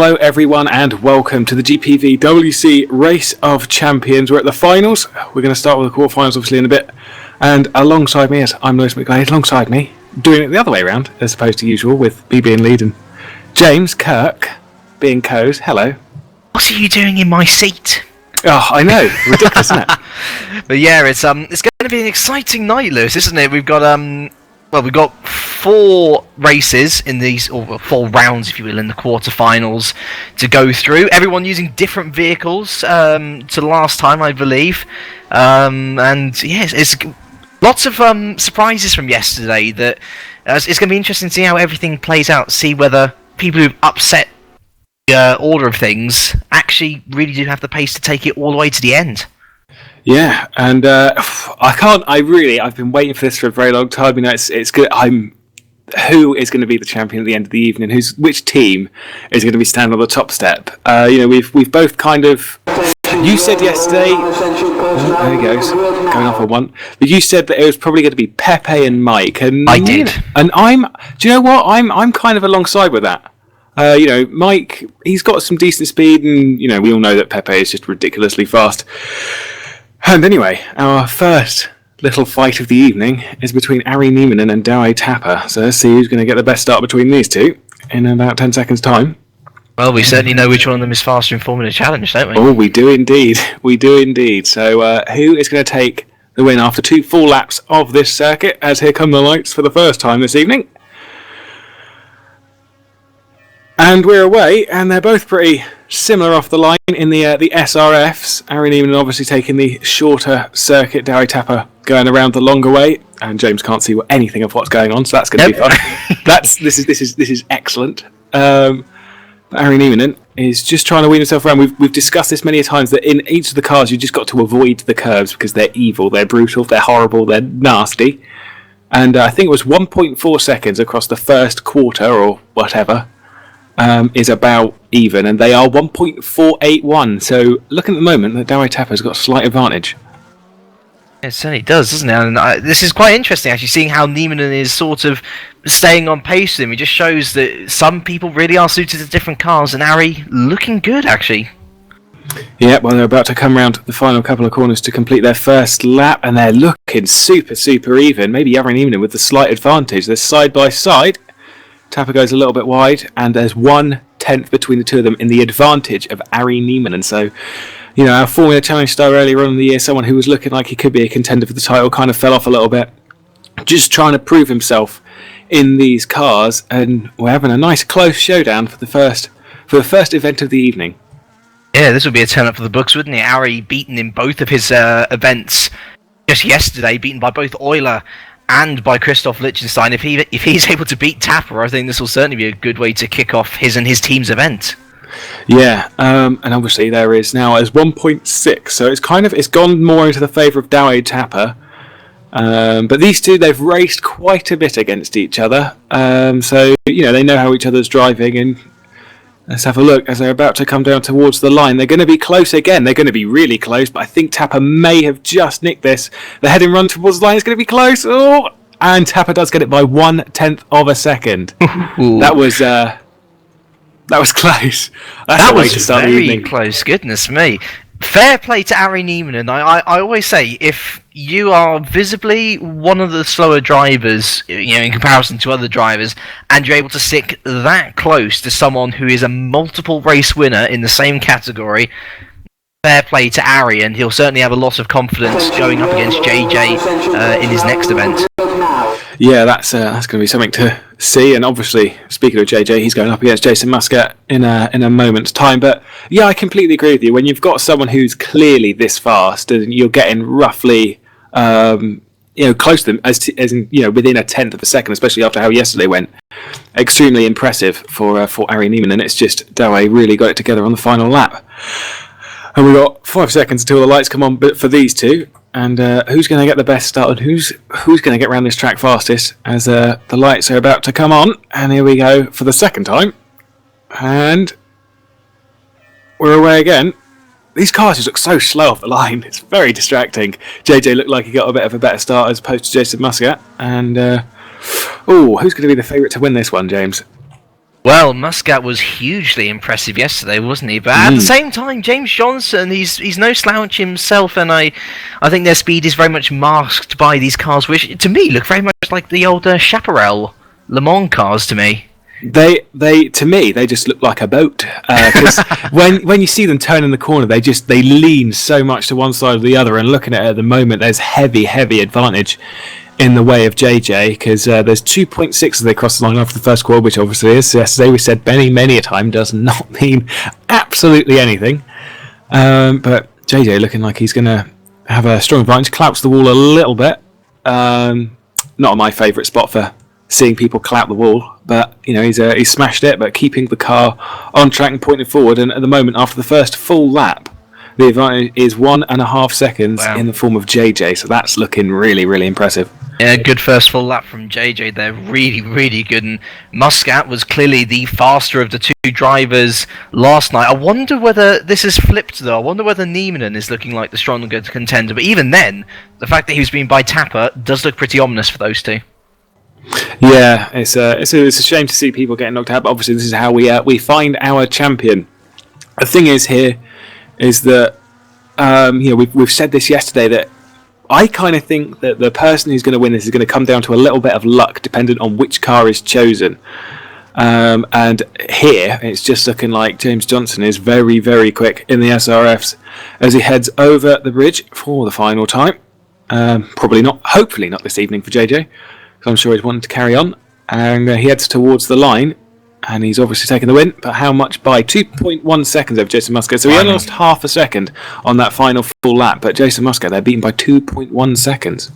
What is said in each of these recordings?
Hello everyone and welcome to the GPVWC Race of Champions. We're at the finals. We're going to start with the quarterfinals obviously in a bit. And alongside me, as I'm Lewis McGlade, alongside me, doing it the other way around as opposed to usual with me being lead and James Kirk being co's. Hello. What are you doing in my seat? Oh, I know. Ridiculous, isn't it? But yeah, it's going to be an exciting night, Lewis, isn't it? We've got we've got 4 races in these, or 4 rounds, if you will, in the quarterfinals to go through. Everyone using different vehicles to the last time, I believe. And yes, it's lots of surprises from yesterday. That it's going to be interesting to see how everything plays out. See whether people who've upset the order of things actually really do have the pace to take it all the way to the end. Yeah, and I've been waiting for this for a very long time. You know, it's good. Who is going to be the champion at the end of the evening? Which team is going to be standing on the top step? We've both kind of. You said yesterday. Oh, there he goes, going off on one. But you said that it was probably going to be Pepe and Mike, and I did. And do you know what? I'm kind of alongside with that. Mike, he's got some decent speed, and we all know that Pepe is just ridiculously fast. And anyway, our first little fight of the evening is between Ari Neiman and Dowie Tapper. So let's see who's going to get the best start between these two in about 10 seconds' time. Well, we certainly know which one of them is faster in Formula Challenge, don't we? Oh, we do indeed. We do indeed. So who is going to take the win after 2 full laps of this circuit, as here come the lights for the first time this evening? And we're away, and they're both pretty similar off the line in the SRFs. Ari Neiman obviously taking the shorter circuit, Dowie Tapper going around the longer way, and James can't see anything of what's going on, so that's going to be fun. This is excellent. Ari Neiman is just trying to wean himself around. We've discussed this many times that in each of the cars you just got to avoid the curves because they're evil, they're brutal, they're horrible, they're nasty. And I think it was 1.4 seconds across the first quarter or whatever. Is about even, and they are 1.481. So, looking at the moment, that Dowie Tapper's got a slight advantage. It certainly does, doesn't it? And this is quite interesting, actually, seeing how Neiman is sort of staying on pace with him. It just shows that some people really are suited to different cars, and Ari looking good, actually. Yeah, well, they're about to come round the final couple of corners to complete their first lap, and they're looking super, super even. Maybe Ari Neiman with the slight advantage. They're side by side. Tapper goes a little bit wide, and there's 1/10 between the two of them in the advantage of Ari Neiman. And so, our Formula Challenge star earlier on in the year, someone who was looking like he could be a contender for the title, kind of fell off a little bit. Just trying to prove himself in these cars, and we're having a nice close showdown for the first event of the evening. Yeah, this would be a turn up for the books, wouldn't it? Ari beaten in both of his events just yesterday, beaten by both Euler and by Christoph Lichtenstein. If he's able to beat Tapper, I think this will certainly be a good way to kick off his and his team's event. Yeah, and obviously there is now as 1.6, so it's gone more into the favour of Dowie Tapper. But these two, they've raced quite a bit against each other, so they know how each other's driving. And let's have a look as they're about to come down towards the line. They're going to be close again. They're going to be really close, but I think Tapper may have just nicked this. They're heading run towards the line. It's going to be close. Oh, and Tapper does get it by 1/10 of a second. That was close. That was very close. Goodness me. Fair play to Ari Neiman, and I always say, if you are visibly one of the slower drivers, in comparison to other drivers, and you're able to stick that close to someone who is a multiple race winner in the same category, fair play to Ari, and he'll certainly have a lot of confidence going up against JJ in his next event. Yeah, that's going to be something to see. And obviously, speaking of JJ, he's going up against Jason Muscat in a moment's time. But yeah, I completely agree with you. When you've got someone who's clearly this fast, and you're getting roughly, close to them, as in within 1/10 of a second, especially after how yesterday went, extremely impressive for Ari Neiman. And it's just Dowie really got it together on the final lap. And we've got 5 seconds until the lights come on for these two. And who's going to get the best start, and who's going to get around this track fastest as the lights are about to come on. And here we go for the second time. And we're away again. These cars just look so slow off the line. It's very distracting. JJ looked like he got a bit of a better start as opposed to Jason Muscat. And who's going to be the favourite to win this one, James? Well, Muscat was hugely impressive yesterday, wasn't he? But at the same time, James Johnson, he's no slouch himself, and I think their speed is very much masked by these cars, which to me look very much like the old Chaparral Le Mans cars to me. They to me they just look like a boat because when you see them turn in the corner, they lean so much to one side or the other. And looking at it at the moment, there's heavy advantage in the way of JJ because there's 2.6 as they cross the line after the first quarter, which obviously is. So yesterday we said many a time does not mean absolutely anything. But JJ looking like he's going to have a strong advantage, clouts the wall a little bit. Not my favourite spot for seeing people clout the wall, but he's smashed it, but keeping the car on track and pointing forward. And at the moment, after the first full lap, the advantage is 1.5 seconds in the form of JJ, so that's looking really impressive. Yeah, good first full lap from JJ. They're really good, and Muscat was clearly the faster of the two drivers last night. I wonder whether this is flipped though. I wonder whether Neiman is looking like the stronger contender, but even then, the fact that he was being by Tapper does look pretty ominous for those two. Yeah, it's a shame to see people getting knocked out, but obviously this is how we find our champion. The thing is here is that we've said this yesterday that I kind of think that the person who's going to win this is going to come down to a little bit of luck, dependent on which car is chosen. And here it's just looking like James Johnson is very quick in the SRFs as he heads over the bridge for the final time. Hopefully not this evening for JJ. I'm sure he's wanted to carry on, and he heads towards the line, and he's obviously taken the win, but how much by? 2.1 seconds over Jason Muscat, so he only lost half a second on that final full lap, but Jason Muscat, they're beaten by 2.1 seconds.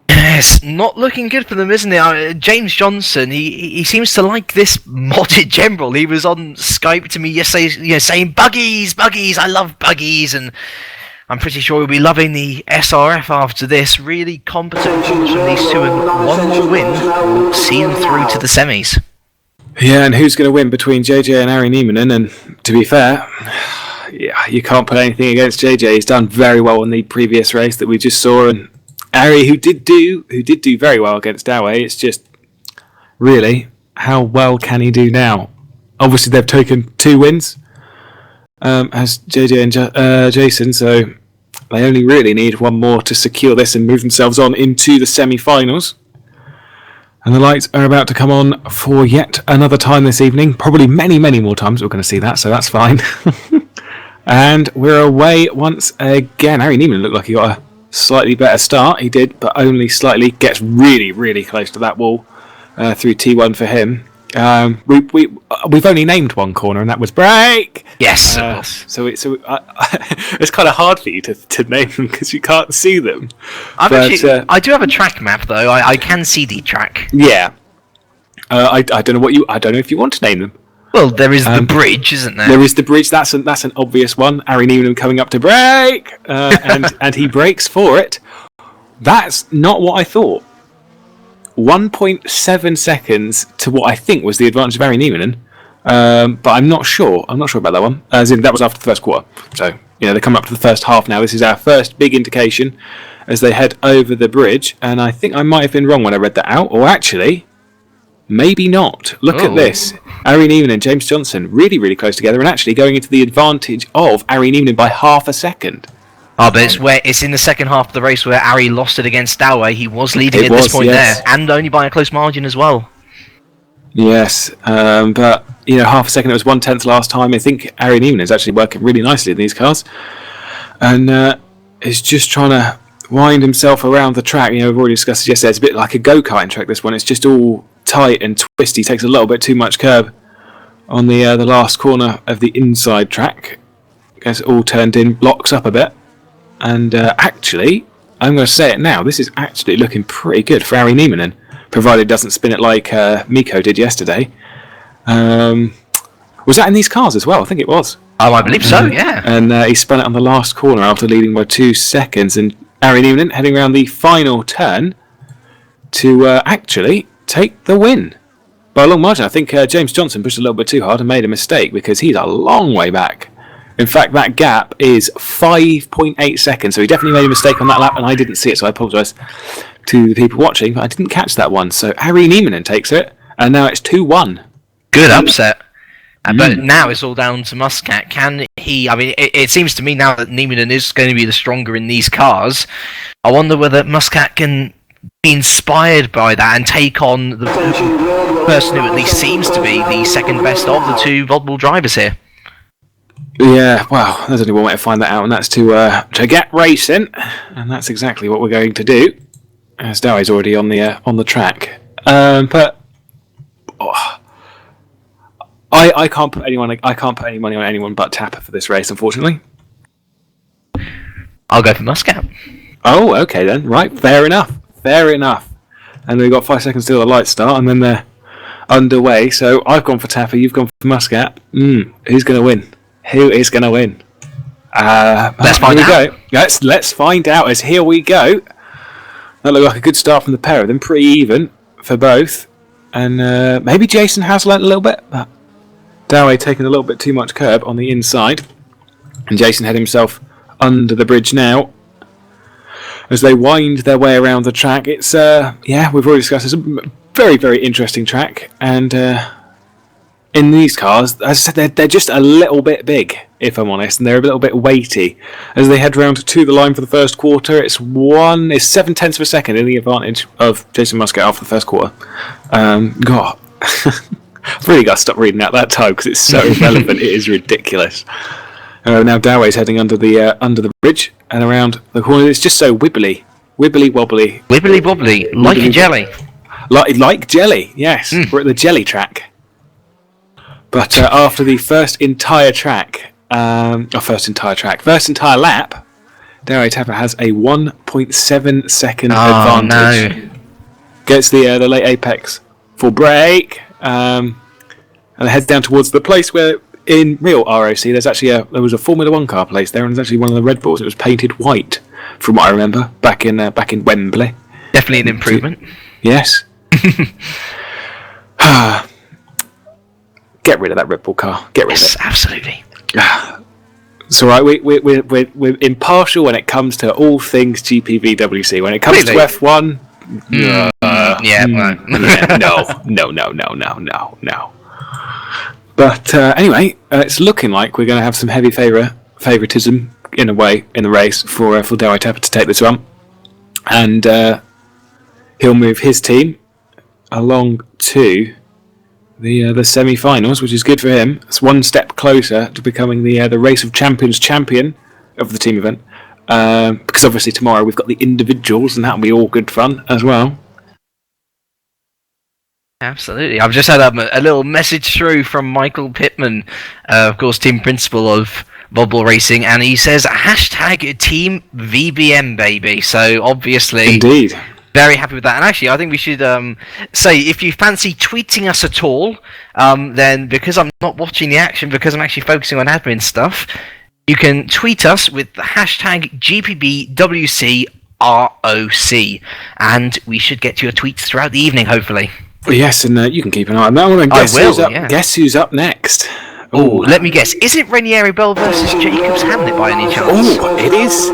Yes, not looking good for them, isn't it? James Johnson, he seems to like this modded general. He was on Skype to me yesterday, saying, buggies, I love buggies, and I'm pretty sure we'll be loving the SRF after this. Really competent performance from these two, and one more win will see them through to the semis. Yeah, and who's going to win between JJ and Harry Neiman? And to be fair, yeah, you can't put anything against JJ. He's done very well in the previous race that we just saw, and Harry, who did do very well against Dowie. It's just really how well can he do now? Obviously, they've taken 2 wins. As JJ and Jason, so they only really need one more to secure this and move themselves on into the semi-finals. And the lights are about to come on for yet another time this evening. Probably many more times we're going to see that, so that's fine. And we're away once again. Harry Neiman looked like he got a slightly better start. He did, but only slightly. Gets really close to that wall through T1 for him. We've only named one corner, and that was break. Yes, of course. So it's kind of hard for you to name them because you can't see them. I do have a track map though. I can see the track. Yeah. I don't know I don't know if you want to name them. Well, there is the bridge, isn't there? There is the bridge. That's an obvious one. Harry Neiman coming up to break, and he breaks for it. That's not what I thought. 1.7 seconds to what I think was the advantage of Harry Neiman, but I'm not sure. I'm not sure about that one. As in, that was after the first quarter. So, they come up to the first half now. This is our first big indication as they head over the bridge. And I think I might have been wrong when I read that out. Or actually, maybe not. Look at this. Harry Neiman and James Johnson really close together and actually going into the advantage of Harry Neiman by half a second. Oh, but it's in the second half of the race where Harry lost it against Dowie. He was leading at this point there, and only by a close margin as well. Yes, but half a second. It was 1/10 last time. I think Harry Neiman is actually working really nicely in these cars, and is just trying to wind himself around the track. We've already discussed it yesterday. It's a bit like a go-karting track. This one, it's just all tight and twisty. Takes a little bit too much curb on the last corner of the inside track. Gets it all turned in, locks up a bit. And actually, I'm going to say it now, this is actually looking pretty good for Harry Neiman, provided it doesn't spin it like Miko did yesterday. Was that in these cars as well? I think it was. Oh, I believe so, yeah. And he spun it on the last corner after leading by 2 seconds. And Harry Neiman heading around the final turn to actually take the win. By a long margin. I think James Johnson pushed a little bit too hard and made a mistake because he's a long way back. In fact, that gap is 5.8 seconds, so he definitely made a mistake on that lap, and I didn't see it, so I apologise to the people watching, but I didn't catch that one. So Harry Neiman takes it, and now it's 2-1 Good upset. But now it's all down to Muscat. Can he... I mean, it seems to me now that Neiman is going to be the stronger in these cars. I wonder whether Muscat can be inspired by that and take on the person who at least seems to be the second best of the two Vodbull drivers here. Yeah, well, there's only one way to find that out, and that's to get racing, and that's exactly what we're going to do. As Dowie's already on the track, but I can't put anyone. I can't put any money on anyone but Tapper for this race, unfortunately. I'll go for Muscat. Oh, okay then. Right, fair enough. And we've got 5 seconds till the lights start, and then they're underway. So I've gone for Tapper. You've gone for Muscat. Who's going to win? Who is going to win? Let's find out. Let's find out. As here we go. That looked like a good start from the pair of them. Pretty even for both. And maybe Jason has learnt a little bit, but Dowie taking a little bit too much curb on the inside. And Jason had himself under the bridge now. As they wind their way around the track. It's, we've already discussed, it's a very, very interesting track. And in these cars, as I said, they're just a little bit big, if I'm honest. And they're a little bit weighty. As they head round to the line for the first quarter, it's 7/10 of a second in the advantage of Jason Muscat after the first quarter. God. I've really got to stop reading out that time because it's so relevant. It is ridiculous. Now Dowie's heading under the bridge and around the corner. It's just so wibbly wobbly, like a jelly. Like jelly. Yes, we're at the jelly track. But after the first entire lap, Dowie Tapper has a 1.7 second advantage. No. Gets the late apex full brake, and heads down towards the place where, in real ROC, there was a Formula 1 car place there, and there's actually one of the Red Bulls. It was painted white, from what I remember, back in Wembley. Definitely an improvement. Yes. Get rid of that Red Bull car. Get rid of it. Absolutely. It's all right. We're impartial when it comes to all things GPVWC. When it comes to F1, no. But anyway, it's looking like we're going to have some heavy favoritism in a way in the race for Dowie Tapper to take this one, and he'll move his team along to the semi-finals, which is good for him. It's one step closer to becoming the Race of Champions champion of the team event. Because obviously tomorrow we've got the individuals, and that'll be all good fun as well. Absolutely. I've just had a little message through from Michael Pittman, of course, team principal of Vodbull Racing, and he says #Team VBM baby. So obviously, indeed, very happy with that. And actually, I think we should say, if you fancy tweeting us at all, then because I'm not watching the action, because I'm actually focusing on admin stuff, you can tweet us with the #GPVWC ROC, and we should get to your tweets throughout the evening, hopefully. Yes, and you can keep an eye on that one. And guess who's up next? Oh, let me guess. Is it Ranieri Bell versus Jacobs Hamet by any chance? Oh, it is.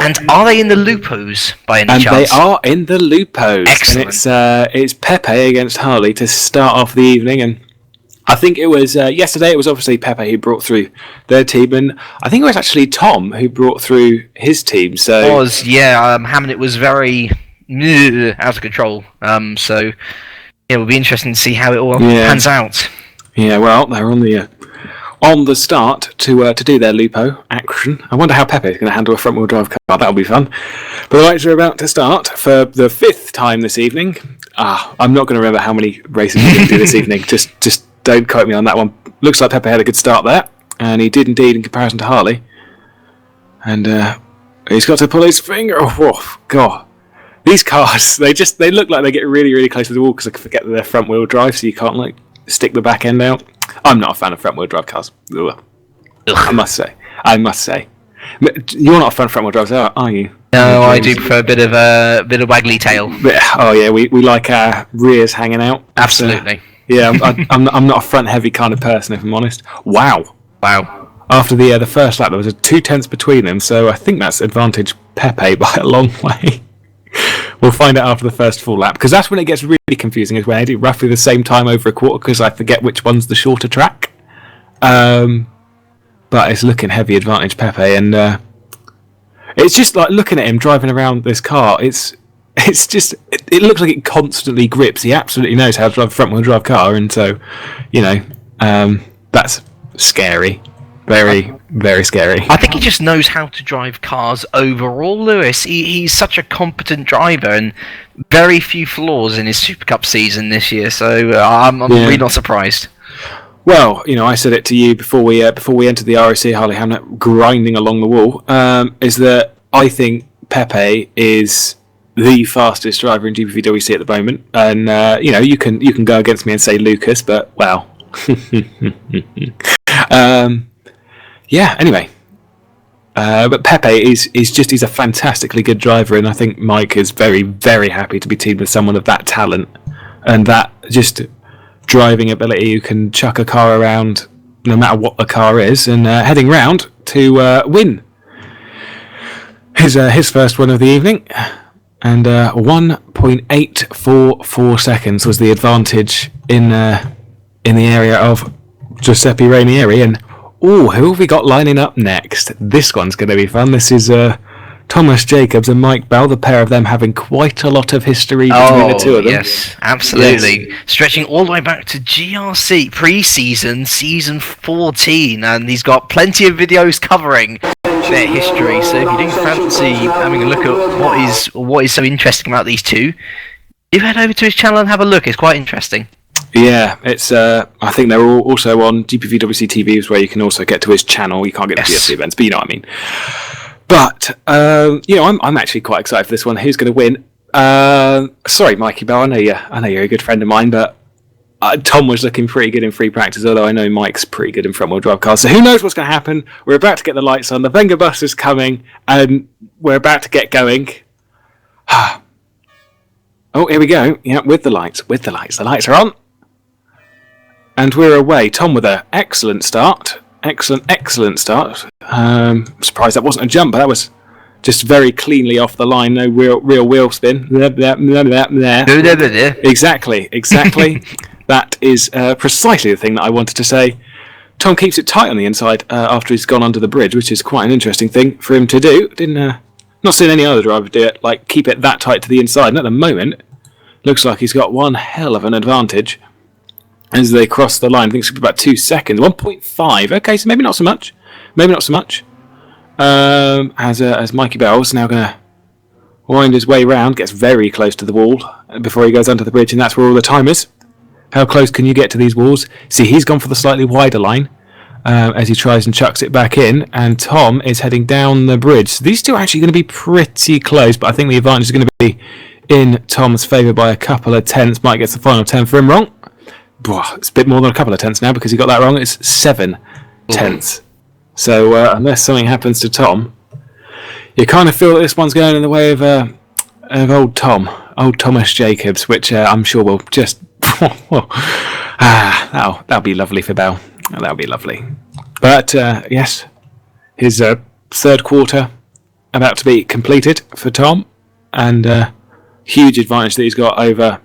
And are they in the Lupos by any chance? And they are in the Lupos. Excellent. And it's Pepe against Harley to start off the evening. And I think it was yesterday. It was obviously Pepe who brought through their team, and I think it was actually Tom who brought through his team. So Hamet was very out of control. So it will be interesting to see how it all pans out. Yeah, well, they're on the start to do their Lupo action. I wonder how Pepe is going to handle a front-wheel drive car. That'll be fun. But the lights are about to start for the 5th time this evening. I'm not going to remember how many races we're going to do this evening. Just don't quote me on that one. Looks like Pepe had a good start there, and he did indeed in comparison to Harley. And he's got to pull his finger. Oh, God. These cars, they look like they get really, really close to the wall because I forget that they're front-wheel drive, so you can't stick the back end out. I'm not a fan of front-wheel drive cars. Ugh. I must say. You're not a fan of front-wheel drives, are you? No, I do prefer a bit of waggly tail. We like our rears hanging out. Absolutely. I'm not a front-heavy kind of person, if I'm honest. Wow. After the first lap, there was a 0.2 between them, so I think that's advantage Pepe by a long way. We'll find out after the first full lap, because that's when it gets really confusing, is when I do roughly the same time over a quarter, because I forget which one's the shorter track. But it's looking heavy advantage Pepe, and it's just like looking at him driving around this car. It looks like it constantly grips. He absolutely knows how to drive a front wheel drive car, and so that's scary, very, very scary. I think he just knows how to drive cars overall, Lewis. He's such a competent driver, and very few flaws in his Super Cup season this year. So I'm really not surprised. Well, I said it to you before we entered the ROC Harley Hamet, grinding along the wall. Is that I think Pepe is the fastest driver in GPVWC at the moment, and you can go against me and say Lucas, but well, Anyway, but Pepe he's a fantastically good driver, and I think Mike is very, very happy to be teamed with someone of that talent and that just driving ability who can chuck a car around no matter what the car is, and heading round to win his first one of the evening. And 1.844 seconds was the advantage in the area of Giuseppe Rainieri. And who have we got lining up next? This one's going to be fun. This is Thomas Jacobs and Mike Bell, the pair of them having quite a lot of history between the two of them. Yes, absolutely. Yes. Stretching all the way back to GRC pre-season, season 14, and he's got plenty of videos covering their history. So if you do fancy having a look at what is so interesting about these two, you head over to his channel and have a look. It's quite interesting. Yeah, it's. I think they're all also on GPVWC TV, where you can also get to his channel. You can't get to GRC events, but you know what I mean. But I'm actually quite excited for this one. Who's going to win? Sorry, Mikey Bell. I know you're a good friend of mine, but Tom was looking pretty good in free practice. Although I know Mike's pretty good in front wheel drive cars. So who knows what's going to happen? We're about to get the lights on. The Wenger bus is coming, and we're about to get going. Oh, here we go. Yeah, with the lights. The lights are on, and we're away. Tom with an excellent start. Excellent start. Surprised that wasn't a jump, but that was just very cleanly off the line. No real wheel spin. Exactly. That is precisely the thing that I wanted to say. Tom keeps it tight on the inside after he's gone under the bridge, which is quite an interesting thing for him to do. Not seen any other driver do it, like keep it that tight to the inside. And at the moment, looks like he's got one hell of an advantage as they cross the line. I think it's about 2 seconds. 1.5. Okay, so maybe not so much. As Mikey Bell's now going to wind his way round, gets very close to the wall before he goes under the bridge, and that's where all the time is. How close can you get to these walls? See, he's gone for the slightly wider line as he tries and chucks it back in, and Tom is heading down the bridge. So these two are actually going to be pretty close, but I think the advantage is going to be in Tom's favour by a couple of tenths. Mike gets the final 10 for him wrong. It's a bit more than a couple of tenths now because he got that wrong. It's 7 tenths. So unless something happens to Tom, you kind of feel that this one's going in the way of old Thomas Jacobs, which I'm sure will just that'll be lovely for Bell. That'll be lovely. But yes, his third quarter about to be completed for Tom, and huge advantage that he's got over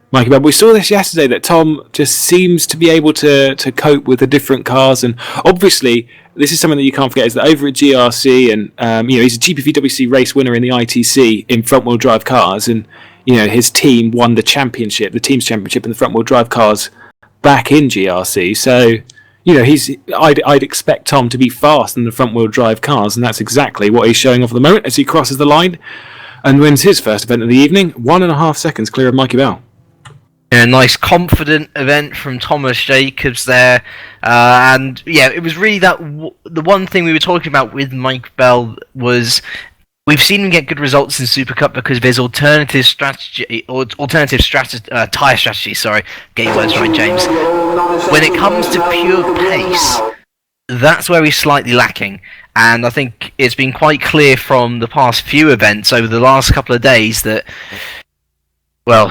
Mikey Bell. We saw this yesterday, that Tom just seems to be able to cope with the different cars, and obviously this is something that you can't forget, is that over at GRC, and he's a GPVWC race winner in the ITC in front wheel drive cars, and his team won the team's championship in the front wheel drive cars back in GRC. So I'd expect Tom to be fast in the front wheel drive cars, and that's exactly what he's showing off at the moment as he crosses the line and wins his first event of the evening, 1.5 seconds clear of Mikey Bell. A nice confident event from Thomas Jacobs there, and it was really that the one thing we were talking about with Mike Bell was we've seen him get good results in Super Cup because of his alternative tyre strategy. Sorry, get your words right, James. When it comes to pure pace, that's where he's slightly lacking, and I think it's been quite clear from the past few events over the last couple of days that, well,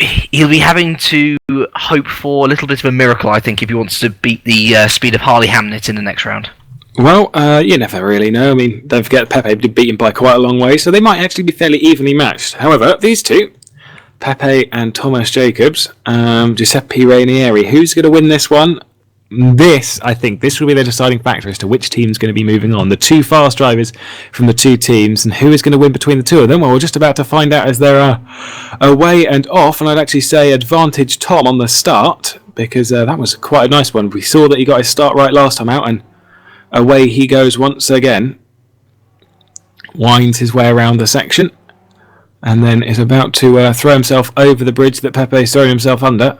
he'll be having to hope for a little bit of a miracle, I think, if he wants to beat the speed of Harley Hamet in the next round. Well, you never really know. I mean, don't forget Pepe did beat him by quite a long way, so they might actually be fairly evenly matched. However, these two, Pepe and Thomas Jacobs, Giuseppe Ranieri, who's going to win this one? I think this will be the deciding factor as to which team's going to be moving on. The two fast drivers from the two teams, and who is going to win between the two of them? Well, we're just about to find out as they're away and off, and I'd actually say advantage Tom on the start, because that was quite a nice one. We saw that he got his start right last time out, and away he goes once again. Winds his way around the section, and then is about to throw himself over the bridge that Pepe's throwing himself under.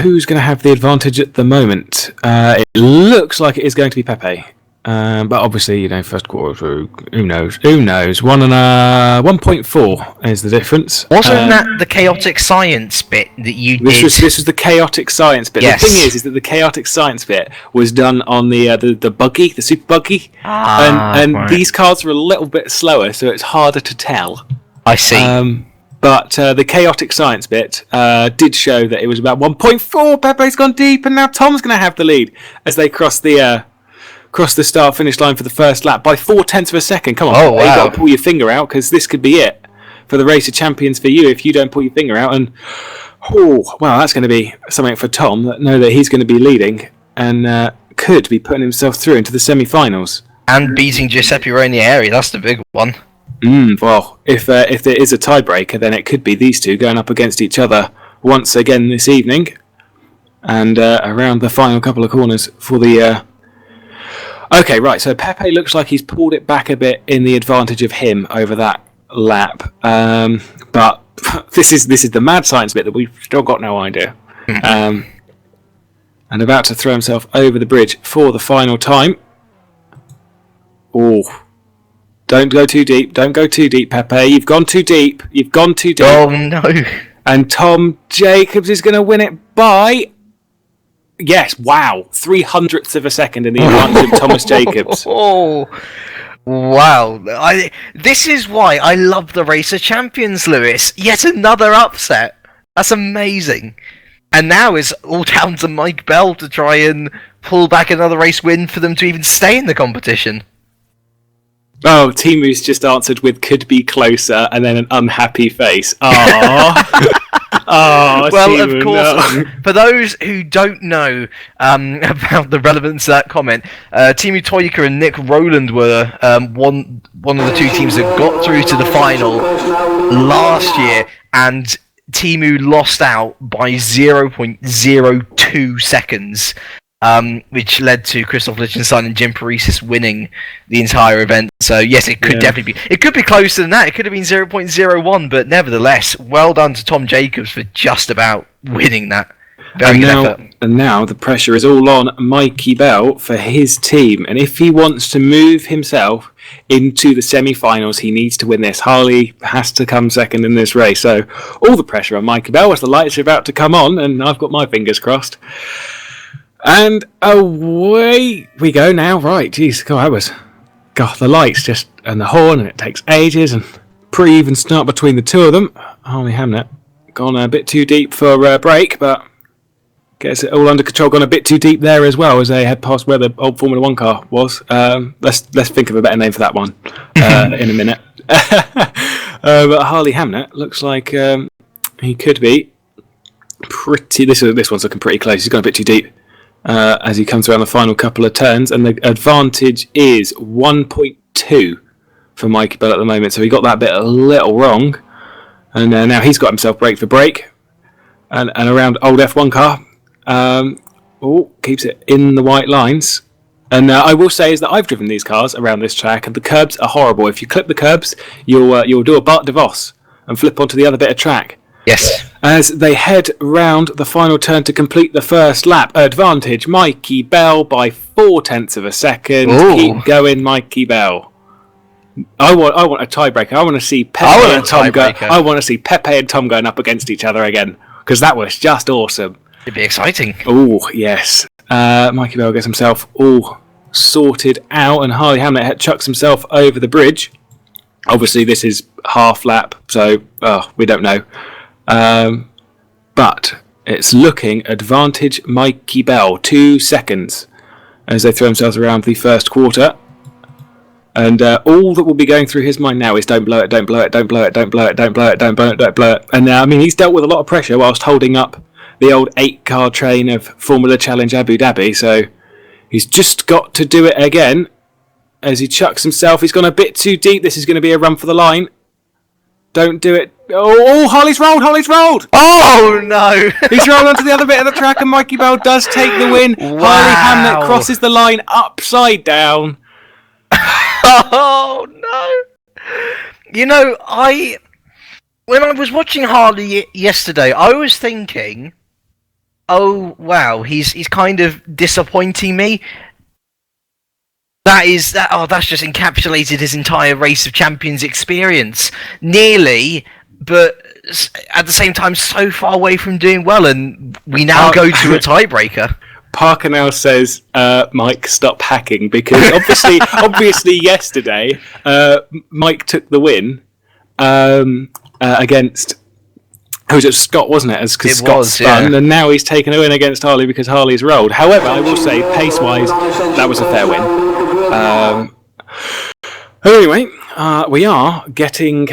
Who's going to have the advantage at the moment? It looks like it is going to be Pepe. But obviously, first quarter, who knows? 1.4 is the difference. Wasn't that the chaotic science bit that you did? This was the chaotic science bit. Yes. The thing is that the chaotic science bit was done on the buggy, the super buggy. And right. these cards are a little bit slower, so it's harder to tell. I see. But the chaotic science bit did show that it was about 1.4. Pepe's gone deep, and now Tom's going to have the lead as they cross the start-finish line for the first lap by 0.4 of a second. Come on, wow. You've got to pull your finger out, because this could be it for the Race of Champions for you if you don't pull your finger out. And that's going to be something for Tom, that know that he's going to be leading and could be putting himself through into the semi-finals. And beating Giuseppe Ranieri, that's the big one. Well, if there is a tiebreaker, then it could be these two going up against each other once again this evening, and around the final couple of corners for the. Okay, right. So Pepe looks like he's pulled it back a bit in the advantage of him over that lap, but this is the mad science bit that we've still got no idea. And about to throw himself over the bridge for the final time. Don't go too deep. Don't go too deep, Pepe. You've gone too deep. Oh, no. And Tom Jacobs is going to win it by... Yes, wow. 0.03 of a second in the advantage of Thomas Jacobs. Oh, wow. This is why I love the Race of Champions, Lewis. Yet another upset. That's amazing. And now it's all down to Mike Bell to try and pull back another race win for them to even stay in the competition. Oh, Timu's just answered with "could be closer" and then an unhappy face. Aww. Oh, well, Timu, of course, no. For those who don't know about the relevance of that comment, Timu Toyka and Nick Rowland were one of the two teams that got through to the final last year, and Timu lost out by 0.02 seconds. Which led to Christoph Lichtenstein and Jim Paresis winning the entire event. So yes, it could definitely be. It could be closer than that. It could have been 0.01, but nevertheless, well done to Tom Jacobs for just about winning that. Very good effort. And now the pressure is all on Mikey Bell for his team, and if he wants to move himself into the semi-finals, he needs to win this. Harley has to come second in this race, so all the pressure on Mikey Bell as the lights are about to come on, and I've got my fingers crossed. And away we go now. Right, geez, the lights just, and the horn, and it takes ages, and pretty even start between the two of them. Harley Hamet gone a bit too deep for a break, but gets it all under control. Gone a bit too deep there as well as they head past where the old Formula 1 car was. Let's think of a better name for that one in a minute. But Harley Hamet looks like he could be pretty. This one's looking pretty close. He's gone a bit too deep. As he comes around the final couple of turns, and the advantage is 1.2 for Mikey Bell at the moment, so he got that bit a little wrong, and now he's got himself break for break, and around old F1 car, keeps it in the white lines, and I will say is that I've driven these cars around this track, and the curbs are horrible. If you clip the curbs, you'll do a Bart DeVos and flip onto the other bit of track. Yes. As they head round the final turn to complete the first lap, advantage Mikey Bell by 0.4 of a second. Ooh. Keep going, Mikey Bell. I want a tiebreaker. I want to see Pepe and Tom go. I want to see Pepe and Tom going up against each other again, because that was just awesome. It'd be exciting. Oh yes. Mikey Bell gets himself all sorted out, and Harley Hamet chucks himself over the bridge. Obviously, this is half lap, so we don't know. But it's looking advantage Mikey Bell, 2 seconds. as they throw themselves around the first quarter. And all that will be going through his mind now is don't blow it, don't blow it, don't blow it, don't blow it, don't blow it, don't blow it, don't blow it. And I mean, he's dealt with a lot of pressure whilst holding up the old 8-car train of Formula Challenge Abu Dhabi. So he's just got to do it again as he chucks himself. He's gone a bit too deep. This is going to be a run for the line. Don't do it. Oh, Harley's rolled, Harley's rolled. Oh, no. He's rolled onto the other bit of the track and Mikey Bell does take the win. Wow. Harley Hamet crosses the line upside down. Oh, no. You know, when I was watching Harley yesterday, I was thinking, oh, wow, he's kind of disappointing me. That's just encapsulated his entire Race of Champions experience. Nearly, but at the same time, so far away from doing well, and we now go to a tiebreaker. Parker now says, Mike, stop hacking, because obviously yesterday, Mike took the win against, who was it, Scott, wasn't it? Because Scott spun, and now he's taken a win against Harley because Harley's rolled. However, I will say, pace-wise, that was a fair win. Anyway, we are getting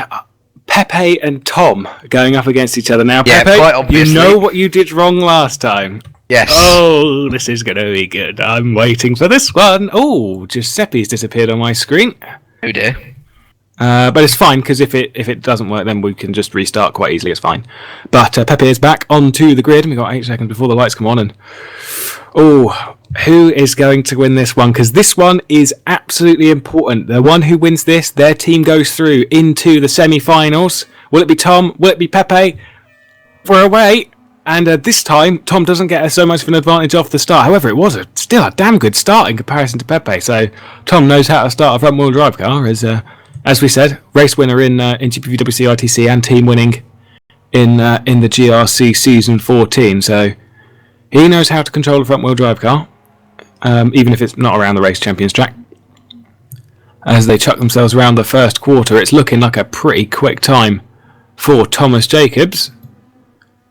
Pepe and Tom going up against each other now. Yeah, Pepe, quite obviously. you know what you did wrong last time. Yes. Oh, this is going to be good. I'm waiting for this one. Oh, Giuseppe's disappeared on my screen. Oh dear. But it's fine, because if it doesn't work, then we can just restart quite easily. It's fine. But Pepe is back onto the grid. We've got 8 seconds before the lights come on. And oh, who is going to win this one? Because this one is absolutely important. The one who wins this, their team goes through into the semi-finals. Will it be Tom? Will it be Pepe? We're away. And this time, Tom doesn't get so much of an advantage off the start. However, it was still a damn good start in comparison to Pepe. So Tom knows how to start a front-wheel drive car. As we said, race winner in GPVWC ITC and team winning in the GRC Season 14. So he knows how to control a front-wheel drive car, even if it's not around the Race Champions track. As they chuck themselves around the first quarter, it's looking like a pretty quick time for Thomas Jacobs.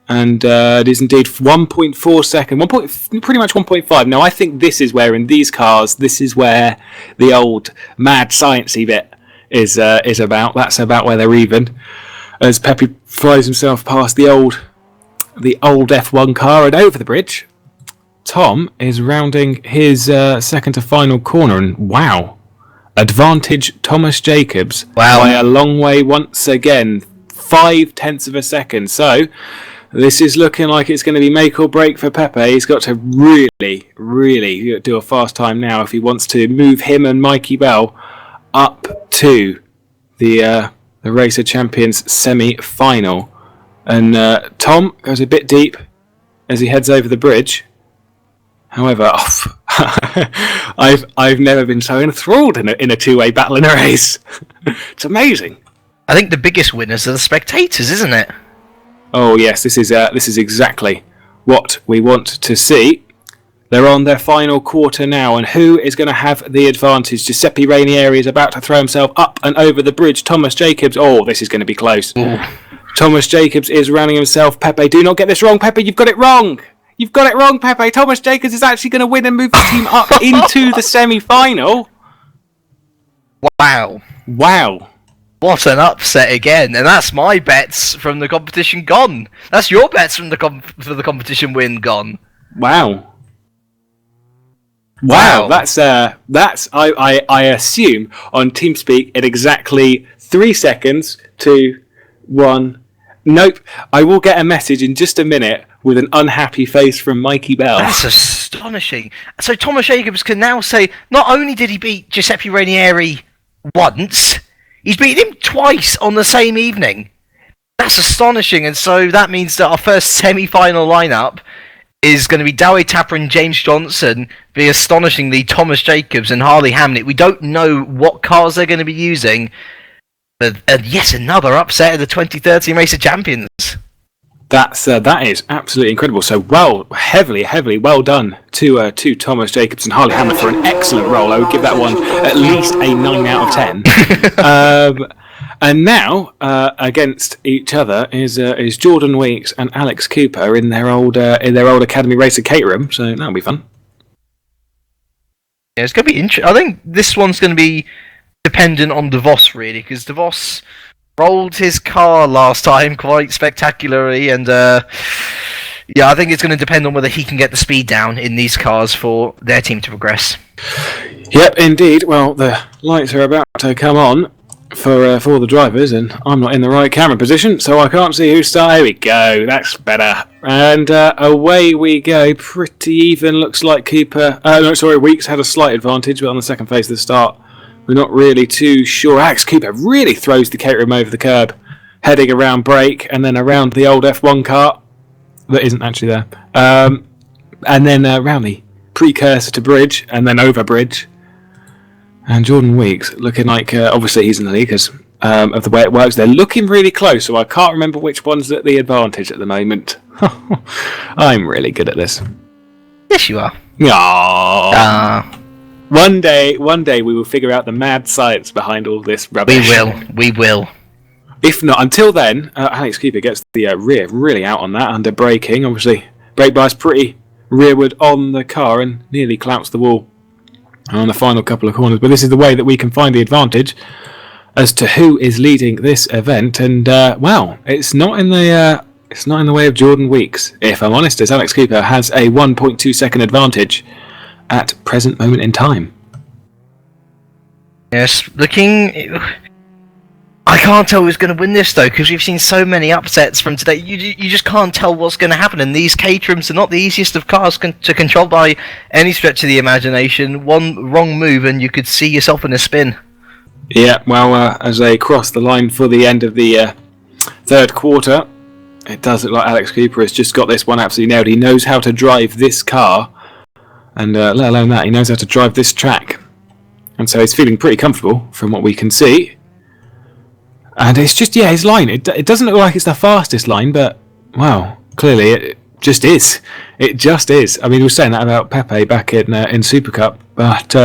And it is indeed 1.4 second, pretty much 1.5. Now, I think this is where, in these cars, this is where the old mad sciencey bit is about. That's about where they're even. As Pepe flies himself past the old F1 car and over the bridge, Tom is rounding his second to final corner, and wow, advantage Thomas Jacobs by a long way once again, 0.5 of a second. So this is looking like it's going to be make or break for Pepe. He's got to really, really do a fast time now if he wants to move him and Mikey Bell up to the Race of Champions semi-final. And Tom goes a bit deep as he heads over the bridge. However, I've never been so enthralled in a two-way battle in a race. It's amazing. I think the biggest winners are the spectators, isn't it? Oh yes, this is exactly what we want to see. They're on their final quarter now, and who is going to have the advantage? Giuseppe Rainieri is about to throw himself up and over the bridge. Thomas Jacobs, oh, this is going to be close. Ooh. Thomas Jacobs is running himself. Pepe, do not get this wrong. Pepe, you've got it wrong. You've got it wrong, Pepe. Thomas Jacobs is actually going to win and move the team up into the semi-final. Wow. What an upset again, and that's my bets from the competition gone. That's your bets from for the competition win gone. Wow. That's I assume on TeamSpeak in exactly 3 seconds to 1. Nope. I will get a message in just a minute with an unhappy face from Mikey Bell. That's astonishing. So Thomas Jacobs can now say not only did he beat Giuseppe Rainieri once, he's beaten him twice on the same evening. That's astonishing, and so that means that our first semi-final lineup is going to be Dowie Tapper and James Johnson, the astonishingly Thomas Jacobs and Harley Hamet. We don't know what cars they're going to be using, but yet another upset of the 2013 Race of Champions. That is absolutely incredible. So heavily well done to Thomas Jacobs and Harley Hamet for an excellent role. I would give that one at least a 9 out of 10. And now against each other is Jordan Weeks and Alex Cooper in their old Academy Racer Caterham. So that'll be fun. Yeah, it's going to be interesting. I think this one's going to be dependent on DeVos, really, because DeVos rolled his car last time quite spectacularly, and yeah, I think it's going to depend on whether he can get the speed down in these cars for their team to progress. Yep, indeed. Well, the lights are about to come on for the drivers, and I'm not in the right camera position, so I can't see who's starting. Here we go. That's better. And away we go. Pretty even. Looks like Cooper. Weeks had a slight advantage, but on the second phase of the start, we're not really too sure. Alex Cooper really throws the Caterham over the curb, heading around brake, and then around the old F1 car that isn't actually there, and then around the precursor to bridge, and then over bridge. And Jordan Weeks looking like, obviously he's in the lead because of the way it works. They're looking really close, so I can't remember which one's at the advantage at the moment. I'm really good at this. Yes, you are. Aww. One day we will figure out the mad science behind all this rubbish. We will. If not, until then, Alex Cooper gets the rear really out on that under braking. Obviously, brake bias pretty rearward on the car and nearly clouts the wall on the final couple of corners. But this is the way that we can find the advantage as to who is leading this event. And well, it's not in the way of Jordan Weeks, if I'm honest, as Alex Cooper has a 1.2 second advantage at present moment in time. Yes, looking. I can't tell who's going to win this though, because we've seen so many upsets from today. You just can't tell what's going to happen, and these Caterhams are not the easiest of cars to control by any stretch of the imagination. One wrong move and you could see yourself in a spin. Yeah, well, as they cross the line for the end of the third quarter, it does look like Alex Cooper has just got this one absolutely nailed. He knows how to drive this car, and let alone that, he knows how to drive this track. And so he's feeling pretty comfortable from what we can see. And it's just, his line. It doesn't look like it's the fastest line, but, wow, clearly it just is. It just is. I mean, we were saying that about Pepe back in Super Cup. But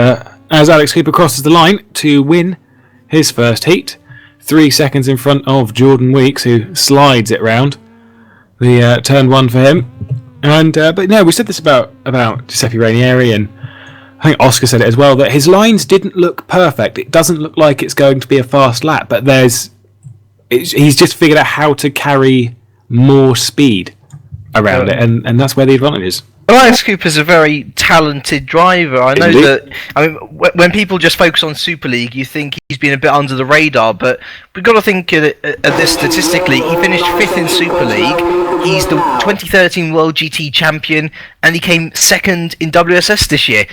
as Alex Cooper crosses the line to win his first heat, 3 seconds in front of Jordan Weeks, who slides it round the turn one for him. And but no, we said this about Giuseppe Ranieri, and I think Oscar said it as well, that his lines didn't look perfect. It doesn't look like it's going to be a fast lap, but he's just figured out how to carry more speed around it, and that's where the advantage is. Well, Alex Cooper's a very talented driver. I know Indeed. that. I mean, when people just focus on Super League, you think he's been a bit under the radar, but we've got to think at this statistically. He finished 5th in Super League. He's the 2013 World GT champion, and he came 2nd in WSS this year.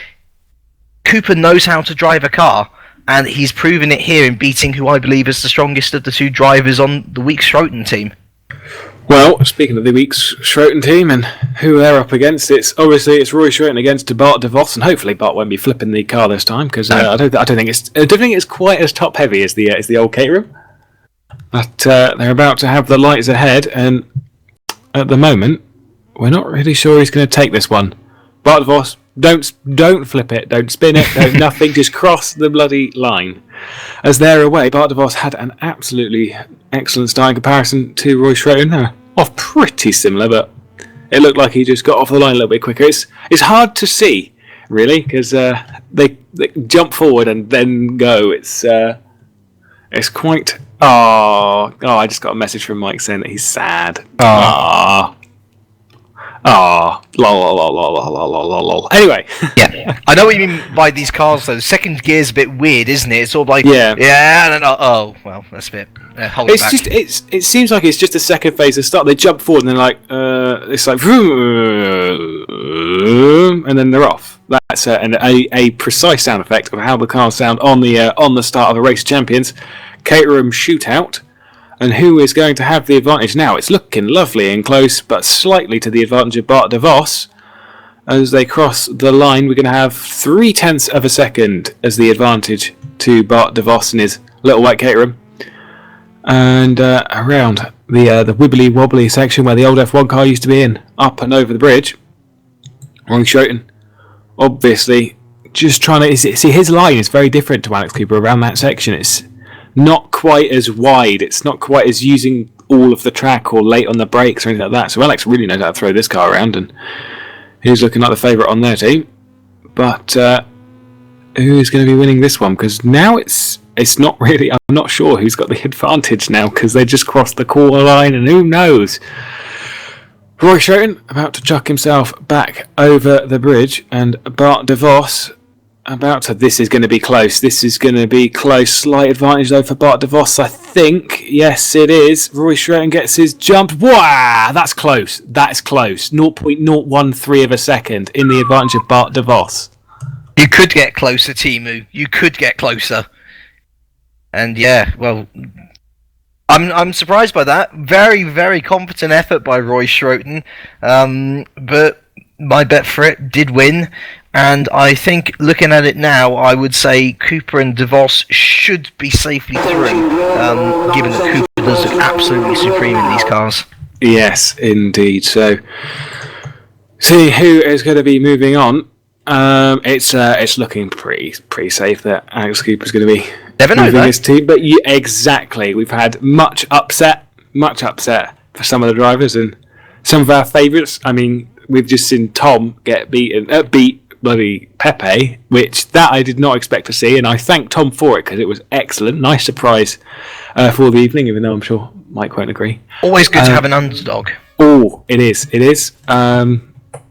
Cooper knows how to drive a car, and he's proven it here in beating who I believe is the strongest of the two drivers on the Weeks Schroten team. Well, speaking of the Weeks Schroten team and who they're up against, it's Roy Schroten against Bart DeVos, and hopefully Bart won't be flipping the car this time, because I don't think it's quite as top heavy as the old Caterham. But they're about to have the lights ahead, and at the moment we're not really sure he's going to take this one. Bart DeVos, don't flip it, don't spin it, don't nothing, just cross the bloody line. As they're away, Bart DeVos had an absolutely excellent start in comparison to Roy Schroten. They're off pretty similar, but it looked like he just got off the line a little bit quicker. It's hard to see, really, because they jump forward and then go. It's quite... Oh, I just got a message from Mike saying that he's sad. Lol. Anyway. Yeah, I know what you mean by these cars, though. Second gear's a bit weird, isn't it? It's sort of like, I don't know. Oh, well, that's a bit... It's back. It seems like it's just the second phase of start. They jump forward and they're like, it's like, and then they're off. That's a precise sound effect of how the cars sound on the start of a Race Champions Caterham shootout. And who is going to have the advantage now? It's looking lovely and close, but slightly to the advantage of Bart DeVos. As they cross the line, we're going to have 0.3 of a second as the advantage to Bart DeVos and his little white Caterham. And around the wibbly wobbly section where the old F1 car used to be in, up and over the bridge, Roy Schroten, obviously, just trying to see his line is very different to Alex Cooper around that section. It's not quite as wide. It's not quite as using all of the track or late on the brakes or anything like that. So Alex really knows how to throw this car around, and he's looking like the favourite on their team. But who's going to be winning this one, because now it's not really. I'm not sure who's got the advantage now, because they just crossed the quarter line, and who knows. Roy Schoten about to chuck himself back over the bridge, and Bart DeVos about to. This is going to be close. This is going to be close. Slight advantage though for Bart DeVos, I think. Yes, it is. Roy Schoten gets his jump. Wow, that's close. That's close. 0.013 of a second in the advantage of Bart DeVos. You could get closer, Timu. You could get closer. And yeah, well, I'm surprised by that. Very, very competent effort by Roy Schoten. But my bet for it did win. And I think, looking at it now, I would say Cooper and DeVos should be safely through, given that Cooper does look absolutely supreme in these cars. Yes, indeed. So, see who is going to be moving on. It's looking pretty safe that Alex Cooper's going to be moving his team. But exactly, we've had much upset for some of the drivers and some of our favourites. I mean, we've just seen Tom get beat bloody Pepe, which that I did not expect to see, and I thank Tom for it because it was excellent. Nice surprise for the evening, even though I'm sure Mike won't agree. Always good to have an underdog. Oh, it is. And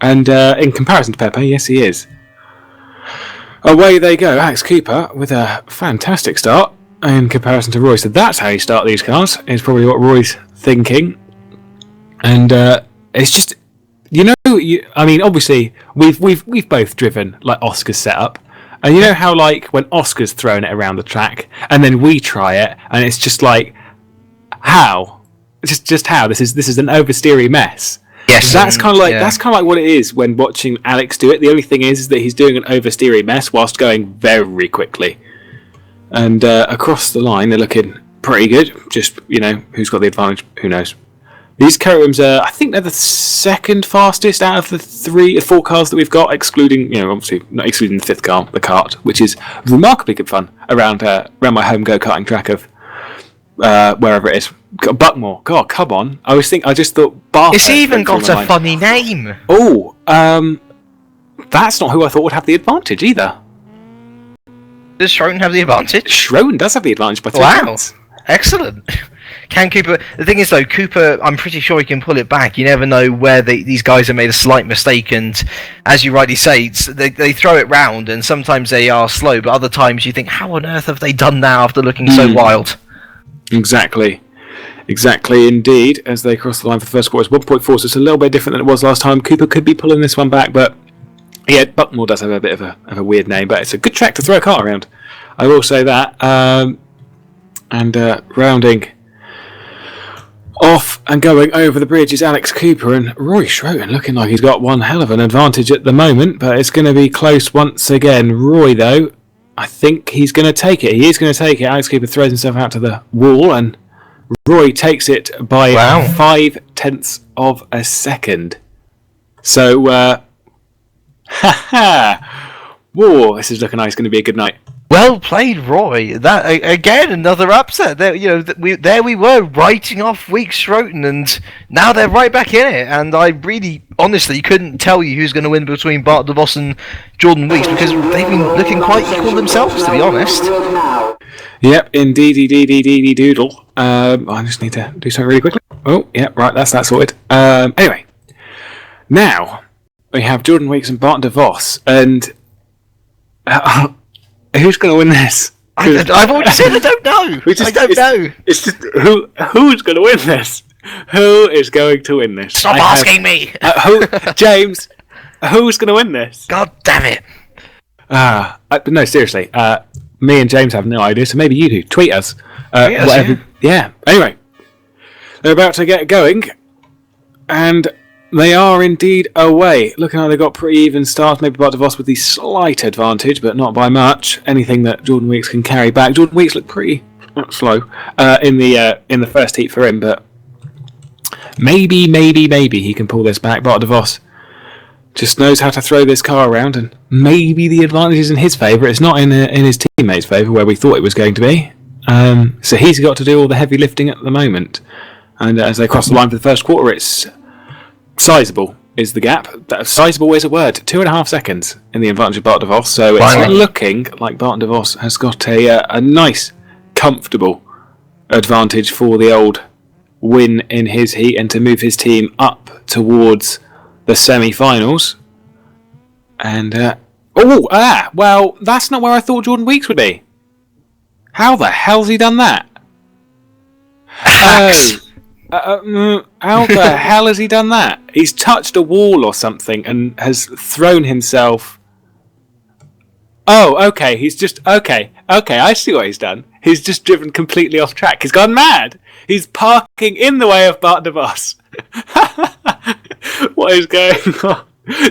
in comparison to Pepe, yes, he is. Away they go. Alex Cooper with a fantastic start in comparison to Roy. So that's how you start these cars. Is probably what Roy's thinking. And it's just, I mean, obviously we've both driven like Oscar's setup, and you know how like when Oscar's thrown it around the track, and then we try it, and it's just like how, just how this is an oversteery mess. Yes, that's kind of like what it is when watching Alex do it. The only thing is that he's doing an oversteery mess whilst going very quickly. And across the line, they're looking pretty good. Just who's got the advantage? Who knows? These Kerrims I think they're the second fastest out of the 4 cars that we've got, excluding obviously not excluding the 5th car, the kart, which is remarkably good fun around my home go-karting track of wherever it is. Buckmore. God, come on. I just thought Bath. It's even got a funny name. Oh, that's not who I thought would have the advantage either. Does Schoten have the advantage? Schoten does have the advantage by 3 points. Excellent. Can Cooper... The thing is, though, Cooper, I'm pretty sure he can pull it back. You never know where these guys have made a slight mistake, and as you rightly say, they throw it round, and sometimes they are slow, but other times you think, how on earth have they done that after looking so wild? Exactly indeed. As they cross the line for the first quarter, it's 1.4, so it's a little bit different than it was last time. Cooper could be pulling this one back, but yeah, Buckmore does have a bit of a weird name, but it's a good track to throw a car around. I will say that. And rounding off and going over the bridge is Alex Cooper, and Roy Schoten looking like he's got one hell of an advantage at the moment, but it's going to be close once again. Roy, though, I think he's going to take it. He is going to take it. Alex Cooper throws himself out to the wall, and Roy takes it by 0.5 of a second. So, whoa, this is looking like it's going to be a good night. Well played, Roy. That again, another upset. There we were writing off weak Schoten, and now they're right back in it. And I really, honestly, couldn't tell you who's going to win between Bart DeVos and Jordan Weeks, because they've been looking quite equal themselves, to be honest. Yep, indeed, doodle. I just need to do something really quickly. Oh, yeah, right, that's that sorted. Anyway, now we have Jordan Weeks and Bart DeVos, and who's going to win this? I've already said I don't know. I don't know. It's just who's going to win this? Who is going to win this? Stop asking me. James, who's going to win this? God damn it. No, seriously. Me and James have no idea, so maybe you do. Tweet us. Whatever. Yeah. Anyway, they're about to get going, and they are indeed away. Looking like they've got pretty even starts. Maybe Bart DeVos with the slight advantage, but not by much. Anything that Jordan Weeks can carry back. Jordan Weeks looked pretty slow in the first heat for him, but maybe he can pull this back. Bart DeVos just knows how to throw this car around, and maybe the advantage is in his favour. It's not in his teammates' favour, where we thought it was going to be. So he's got to do all the heavy lifting at the moment. And as they cross the line for the first quarter, it's sizable. is the gap. That sizable is a word. 2.5 seconds in the advantage of Bart DeVos. So it's Finally. looking like Bart DeVos has got a nice, comfortable advantage for the old win in his heat and to move his team up towards the semi-finals. And well, that's not where I thought Jordan Weeks would be. How the hell's he done that? How the hell has he done that? He's touched a wall or something and has thrown himself. Oh, okay. He's just okay. I see what he's done. He's just driven completely off track. He's gone mad. He's parking in the way of Bart DeVos. What is going on?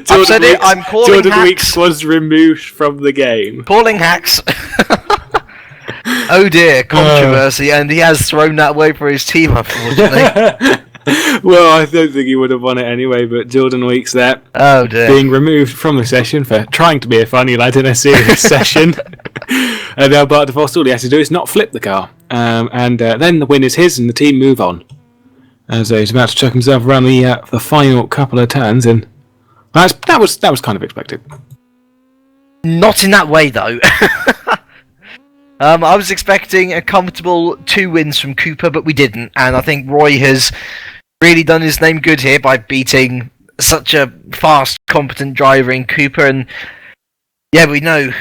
Jordan Weeks was removed from the game. Calling hacks. Oh dear, controversy, and he has thrown that away for his team, unfortunately. Well, I don't think he would have won it anyway, but Jordan Weeks there. Oh dear. Being removed from the session for trying to be a funny lad in a serious session. And now Bart DeVos, all he has to do is not flip the car. And then the win is his and the team move on. As he's about to chuck himself around the final couple of turns, and that was kind of expected. Not in that way, though. I was expecting a comfortable 2 wins from Cooper, but we didn't. And I think Roy has really done his name good here by beating such a fast, competent driver in Cooper. And yeah, we know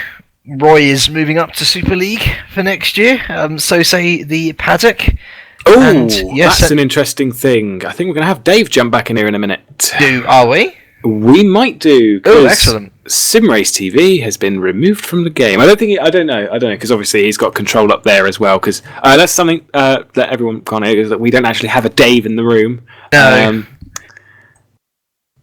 Roy is moving up to Super League for next year. So say the paddock. Oh, yes, that's an interesting thing. I think we're going to have Dave jump back in here in a minute. Are we? We might do. Oh, excellent. Simrace TV has been removed from the game. I don't know, because obviously he's got control up there as well, because that's something that everyone can't hear, is that we don't actually have a Dave in the room. No.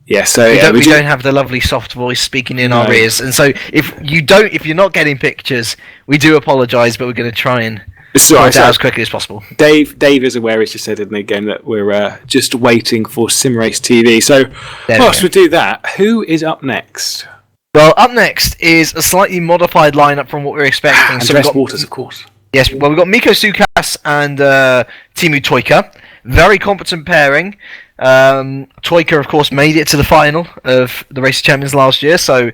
Yeah, so we don't have the lovely soft voice speaking in our ears, and so if you're not getting pictures, we do apologise, but we're going to try and point out as quickly as possible. Dave is aware, he's just said in the game that we're just waiting for Simrace TV. So whilst we do that, who is up next? Well, up next is a slightly modified lineup from what we were expecting. So Andreas Waters, of course. Yes, well, we've got Mikko Sucas and Teemu Toika. Very competent pairing. Toika, of course, made it to the final of the Race of Champions last year, so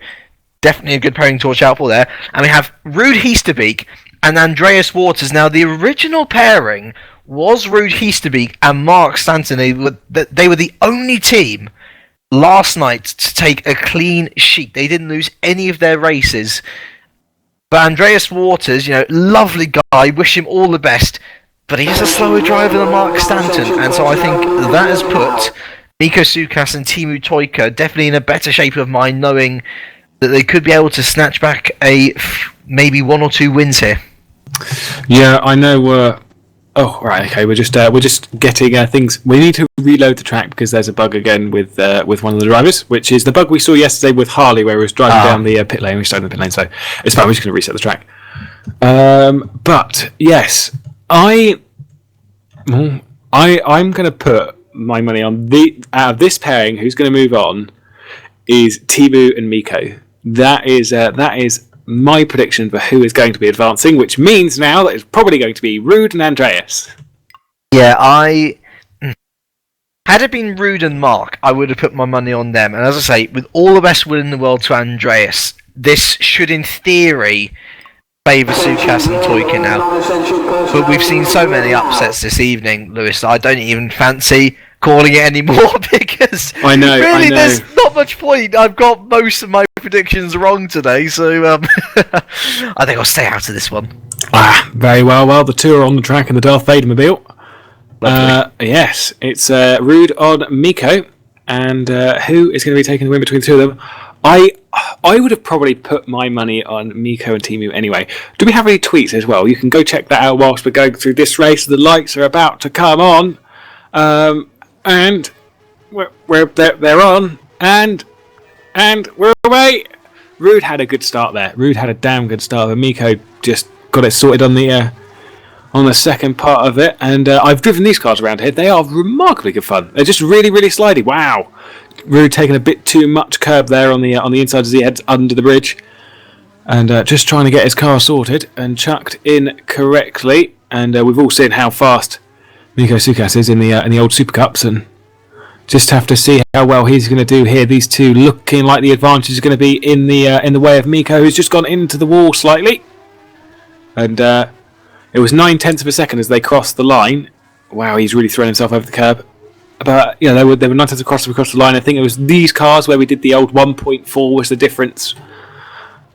definitely a good pairing to watch out for there. And we have Ruud Heesterbeek and Andreas Waters. Now, the original pairing was Ruud Heesterbeek and Mark Stanton. They were the only team last night to take a clean sheet. They didn't lose any of their races. But Andreas Waters, lovely guy, wish him all the best, but he's a slower driver than Mark Stanton, and so I think that has put Mikko Sucas and Teemu Toika definitely in a better shape of mind, knowing that they could be able to snatch back maybe 1 or 2 wins here. Yeah, I know. Oh, right. Okay, we're just getting things. We need to reload the track because there's a bug again with one of the drivers, which is the bug we saw yesterday with Harley, where he was driving down the pit lane. We started in the pit lane, so it's fine. We're just going to reset the track. But yes, I'm going to put my money on out of this pairing. Who's going to move on is Teemu and Mikko. That is my prediction for who is going to be advancing, which means now that it's probably going to be Ruud and Andreas. Yeah, had it been Ruud and Mark, I would have put my money on them. And as I say, with all the best will in the world to Andreas, this should, in theory, favour Sucas and Toika now. But we've seen so many upsets this evening, Lewis, I don't even fancy calling it anymore because I know. There's not much point. I've got most of my predictions wrong today, so I think I'll stay out of this one. Very well. Well, the two are on the track in the Darth Vader mobile. Yes, it's Ruud on Mikko, and who is going to be taking the win between the two of them? I would have probably put my money on Mikko and Teemu anyway. Do we have any tweets as well? You can go check that out whilst we're going through this race. The lights are about to come on, and they're on, and we're away. Ruud had a good start there. Ruud had a damn good start, but Mikko just got it sorted on the second part of it. And I've driven these cars around here. They are remarkably good fun. They're just really, really slidey. Wow. Ruud taking a bit too much curb there on the inside as he heads under the bridge, and just trying to get his car sorted and chucked in correctly. And we've all seen how fast Mikko Sucas is in the old Super Cups, and Just have to see how well he's going to do here. These two looking like the advantage is going to be in the way of Miko, who's just gone into the wall slightly. And it was 9/10 of a second as they crossed the line. Wow, he's really thrown himself over the curb. But they were 9/10 across the line. I think it was these cars where we did the old 1.4 was the difference.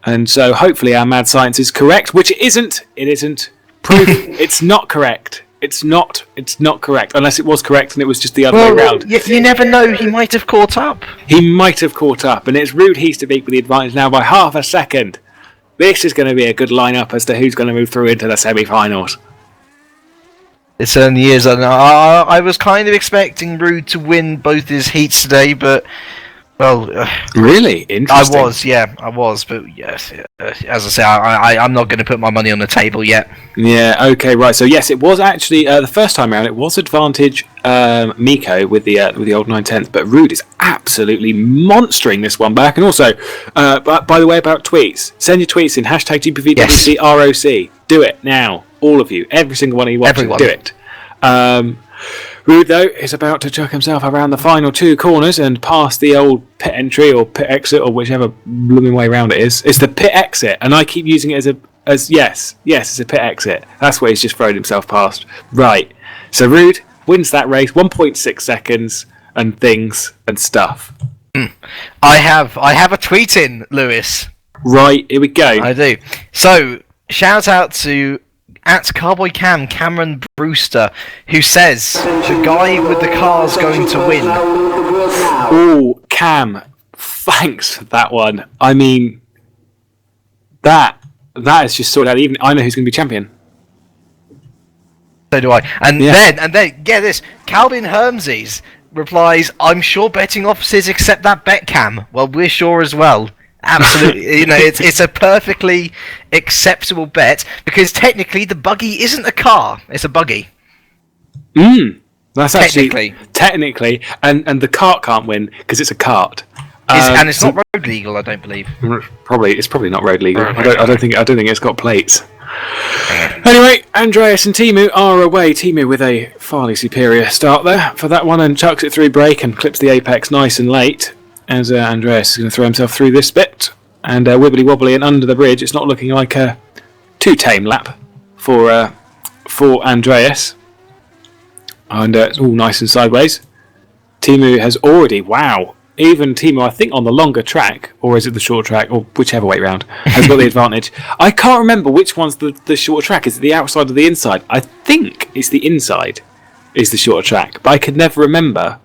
And so hopefully our mad science is correct, which it isn't. It isn't. Proof it's not correct. It's not correct, unless it was correct and it was just the other way around. You never know, he might have caught up. He might have caught up, and it's Rude Heasterbeek with the advantage now by half a second. This is going to be a good lineup as to who's going to move through into the semi-finals. It certainly is. I was kind of expecting Rude to win both his heats today, but... Well, really interesting. I was, but yes, as I say, I'm not going to put my money on the table yet. Yeah, okay, right. So yes, it was actually the first time around. It was advantage Miko with the old 9/10, but Rude is absolutely monstering this one back. And also, by the way, about tweets, send your tweets in #GPVWC ROC. Do it now, all of you, every single one of you watching. Do it. Rude, though, is about to chuck himself around the final two corners and past the old pit entry or pit exit or whichever blooming way around it is. It's the pit exit, and I keep using it yes, it's a pit exit. That's where he's just thrown himself past. Right. So Rude wins that race, 1.6 seconds and things and stuff. I have a tweet in, Lewis. Right, here we go. I do. So, shout out to @Cowboy Cameron Brewster, who says the guy with the car's going to win. Oh, Cam, thanks for that one. I mean, that is just sorted out. Even I know who's going to be champion. So do I. And then get this. Calvin Hermses replies, "I'm sure betting offices accept that bet, Cam." Well, we're sure as well. Absolutely, it's a perfectly acceptable bet because technically the buggy isn't a car; it's a buggy. That's actually technically, and the cart can't win because it's a cart. And it's not road legal, I don't believe. It's probably not road legal. I don't think it's got plates. Anyway, Andreas and Timu are away. Timu with a fairly superior start there for that one and chucks it through brake and clips the apex nice and late. As Andreas is going to throw himself through this bit and wibbly wobbly and under the bridge. It's not looking like a too tame lap for Andreas. And it's all nice and sideways. Timu has already, even Timu, I think on the longer track, or is it the short track, or whichever way round, has got the advantage. I can't remember which one's the short track. Is it the outside or the inside? I think it's the inside is the shorter track, but I could never remember.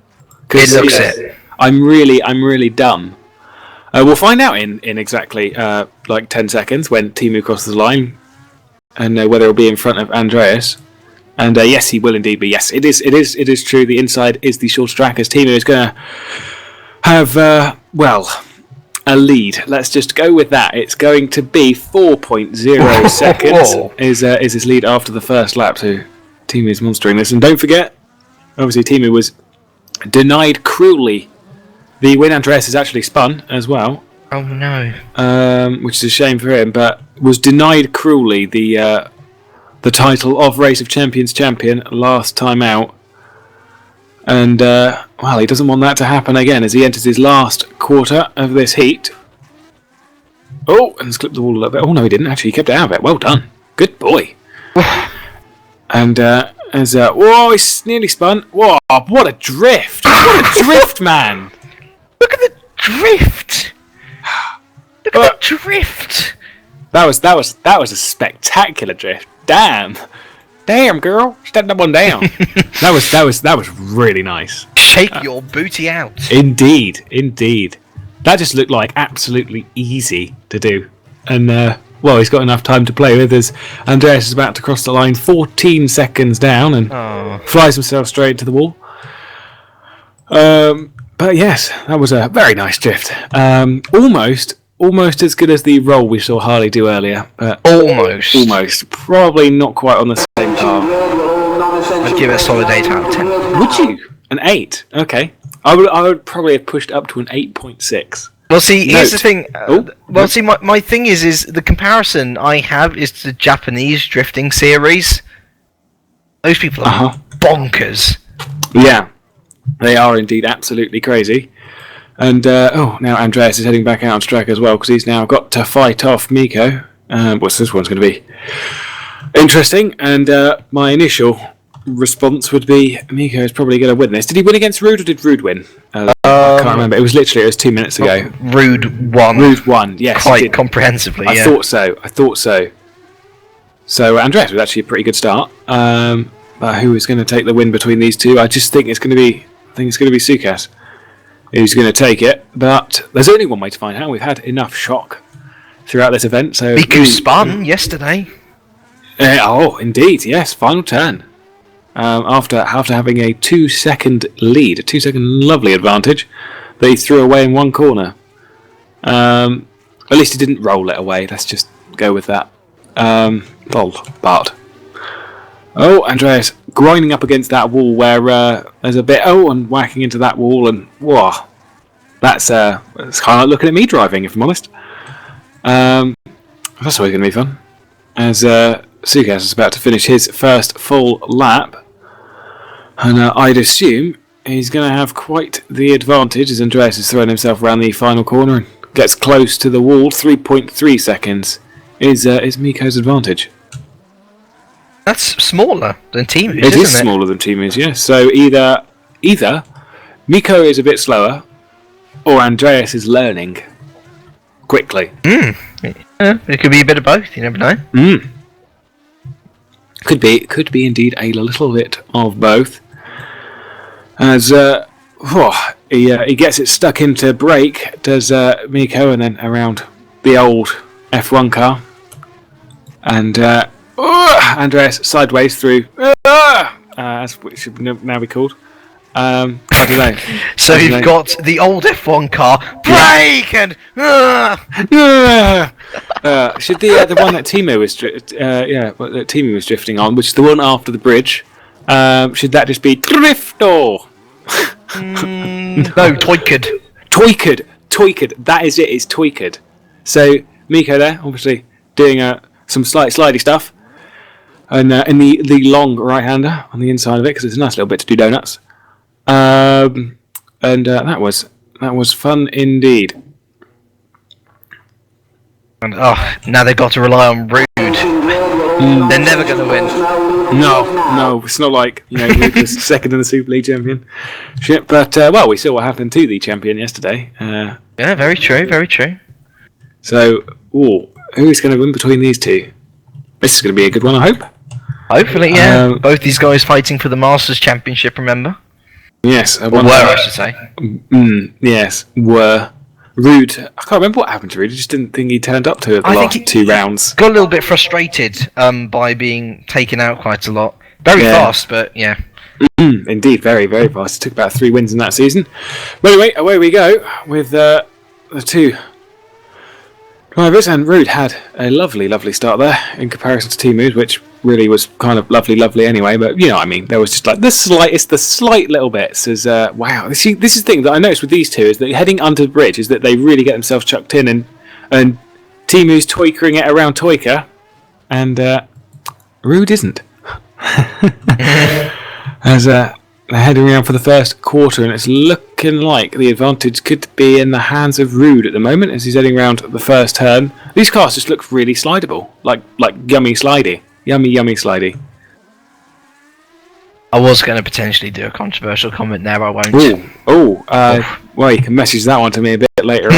It looks it. I'm really dumb. We'll find out in exactly 10 seconds when Timu crosses the line, and whether he'll be in front of Andreas. And yes, he will indeed be. Yes, it is true. The inside is the short track as Timu is going to have a lead. Let's just go with that. It's going to be 4.0 seconds is his lead after the first lap. So Timu is monstering this, and don't forget, obviously Timu was denied cruelly. The win Andreas has actually spun as well. Oh no! Which is a shame for him, but was denied cruelly the title of Race of Champions champion last time out, and he doesn't want that to happen again as he enters his last quarter of this heat. Oh, and he's clipped the wall a little bit. Oh no, he didn't actually. He kept it out of it. Well done, good boy. And he's nearly spun. Whoa, what a drift! What a drift, man! Look at the drift! Look at the drift! That was a spectacular drift. Damn, girl, step that one down. that was really nice. Shake your booty out. Indeed. That just looked like absolutely easy to do, and he's got enough time to play with as Andreas is about to cross the line, 14 seconds down, and flies himself straight to the wall. But yes, that was a very nice drift. Almost as good as the roll we saw Harley do earlier. Almost. Probably not quite on the same car. I'd give it a solid 8 out of 10. Would you? An 8? Okay. I would probably have pushed up to an 8.6. Well, see, here's the thing. My thing is the comparison I have is the Japanese drifting series. Those people are bonkers. Yeah. They are indeed absolutely crazy. And now Andreas is heading back out on track as well because he's now got to fight off Miko. What's this one's going to be interesting? And my initial response would be Miko is probably going to win this. Did he win against Rude or did Rude win? I can't remember. It was 2 minutes ago. Rude won. Rude won. Yes, quite comprehensively. I thought so. So Andreas was actually a pretty good start. But who is going to take the win between these two? I just think it's going to be Sucas who's going to take it. But there's only one way to find out. We've had enough shock throughout this event. So Miku spun yesterday. Oh, indeed, yes. Final turn. After having a 2-second lead, a 2-second lovely advantage that he threw away in one corner. At least he didn't roll it away. Let's just go with that. But Andreas grinding up against that wall where there's a bit and whacking into that wall and whoa, that's kind of like looking at me driving, if I'm honest. That's always going to be fun. As Sucas is about to finish his first full lap, and I'd assume he's going to have quite the advantage as Andreas is throwing himself around the final corner and gets close to the wall. 3.3 seconds is Miko's advantage. That's smaller than Timu's, isn't it? It is smaller than Timu's, yes. So either Miko is a bit slower, or Andreas is learning quickly. Yeah, it could be a bit of both. You never know. Could be indeed a little bit of both. As he gets it stuck into brake, does Miko, and then around the old F1 car, and Andreas sideways through, as it should now be called. I don't know. So you've got the old F1 car, brake, and should the one that Timu was drifting on, which is the one after the bridge, should that just be Driftor? No, Toyked. That is it. It's Toyked. So Miko there, obviously doing some slight slidey stuff, and in the long right-hander on the inside of it, because it's a nice little bit to do donuts. And that was fun indeed. And now they've got to rely on Rude. They're never going to win. No, it's not like Rude was second in the Super League championship. But we saw what happened to the champion yesterday. Yeah, very true, very true. So, who's going to win between these two? This is going to be a good one, I hope. Hopefully, yeah. Both these guys fighting for the Masters Championship, remember? Yes. I should say. Yes, were. Rude, I can't remember what happened to Rude. I just didn't think he turned up to it the last 2 rounds. Got a little bit frustrated by being taken out quite a lot. Very fast, but yeah. Indeed, very, very fast. It took about 3 wins in that season. But anyway, away we go with the two drivers. And Rude had a lovely, lovely start there in comparison to Timu's, which really was kind of lovely anyway. But you know what I mean. There was just like the slight little bits. As wow, see, this is the thing that I noticed with these two is that heading under the bridge is that they really get themselves chucked in, and Timu's toikering it around Toika, and Rude isn't. As they're heading around for the first quarter, and it's looking like the advantage could be in the hands of Rude at the moment as he's heading around the first turn. These cars just look really slidable, like yummy slidey. Yummy slidey. I was going to potentially do a controversial comment there, I won't. Well, you can message that one to me a bit later on.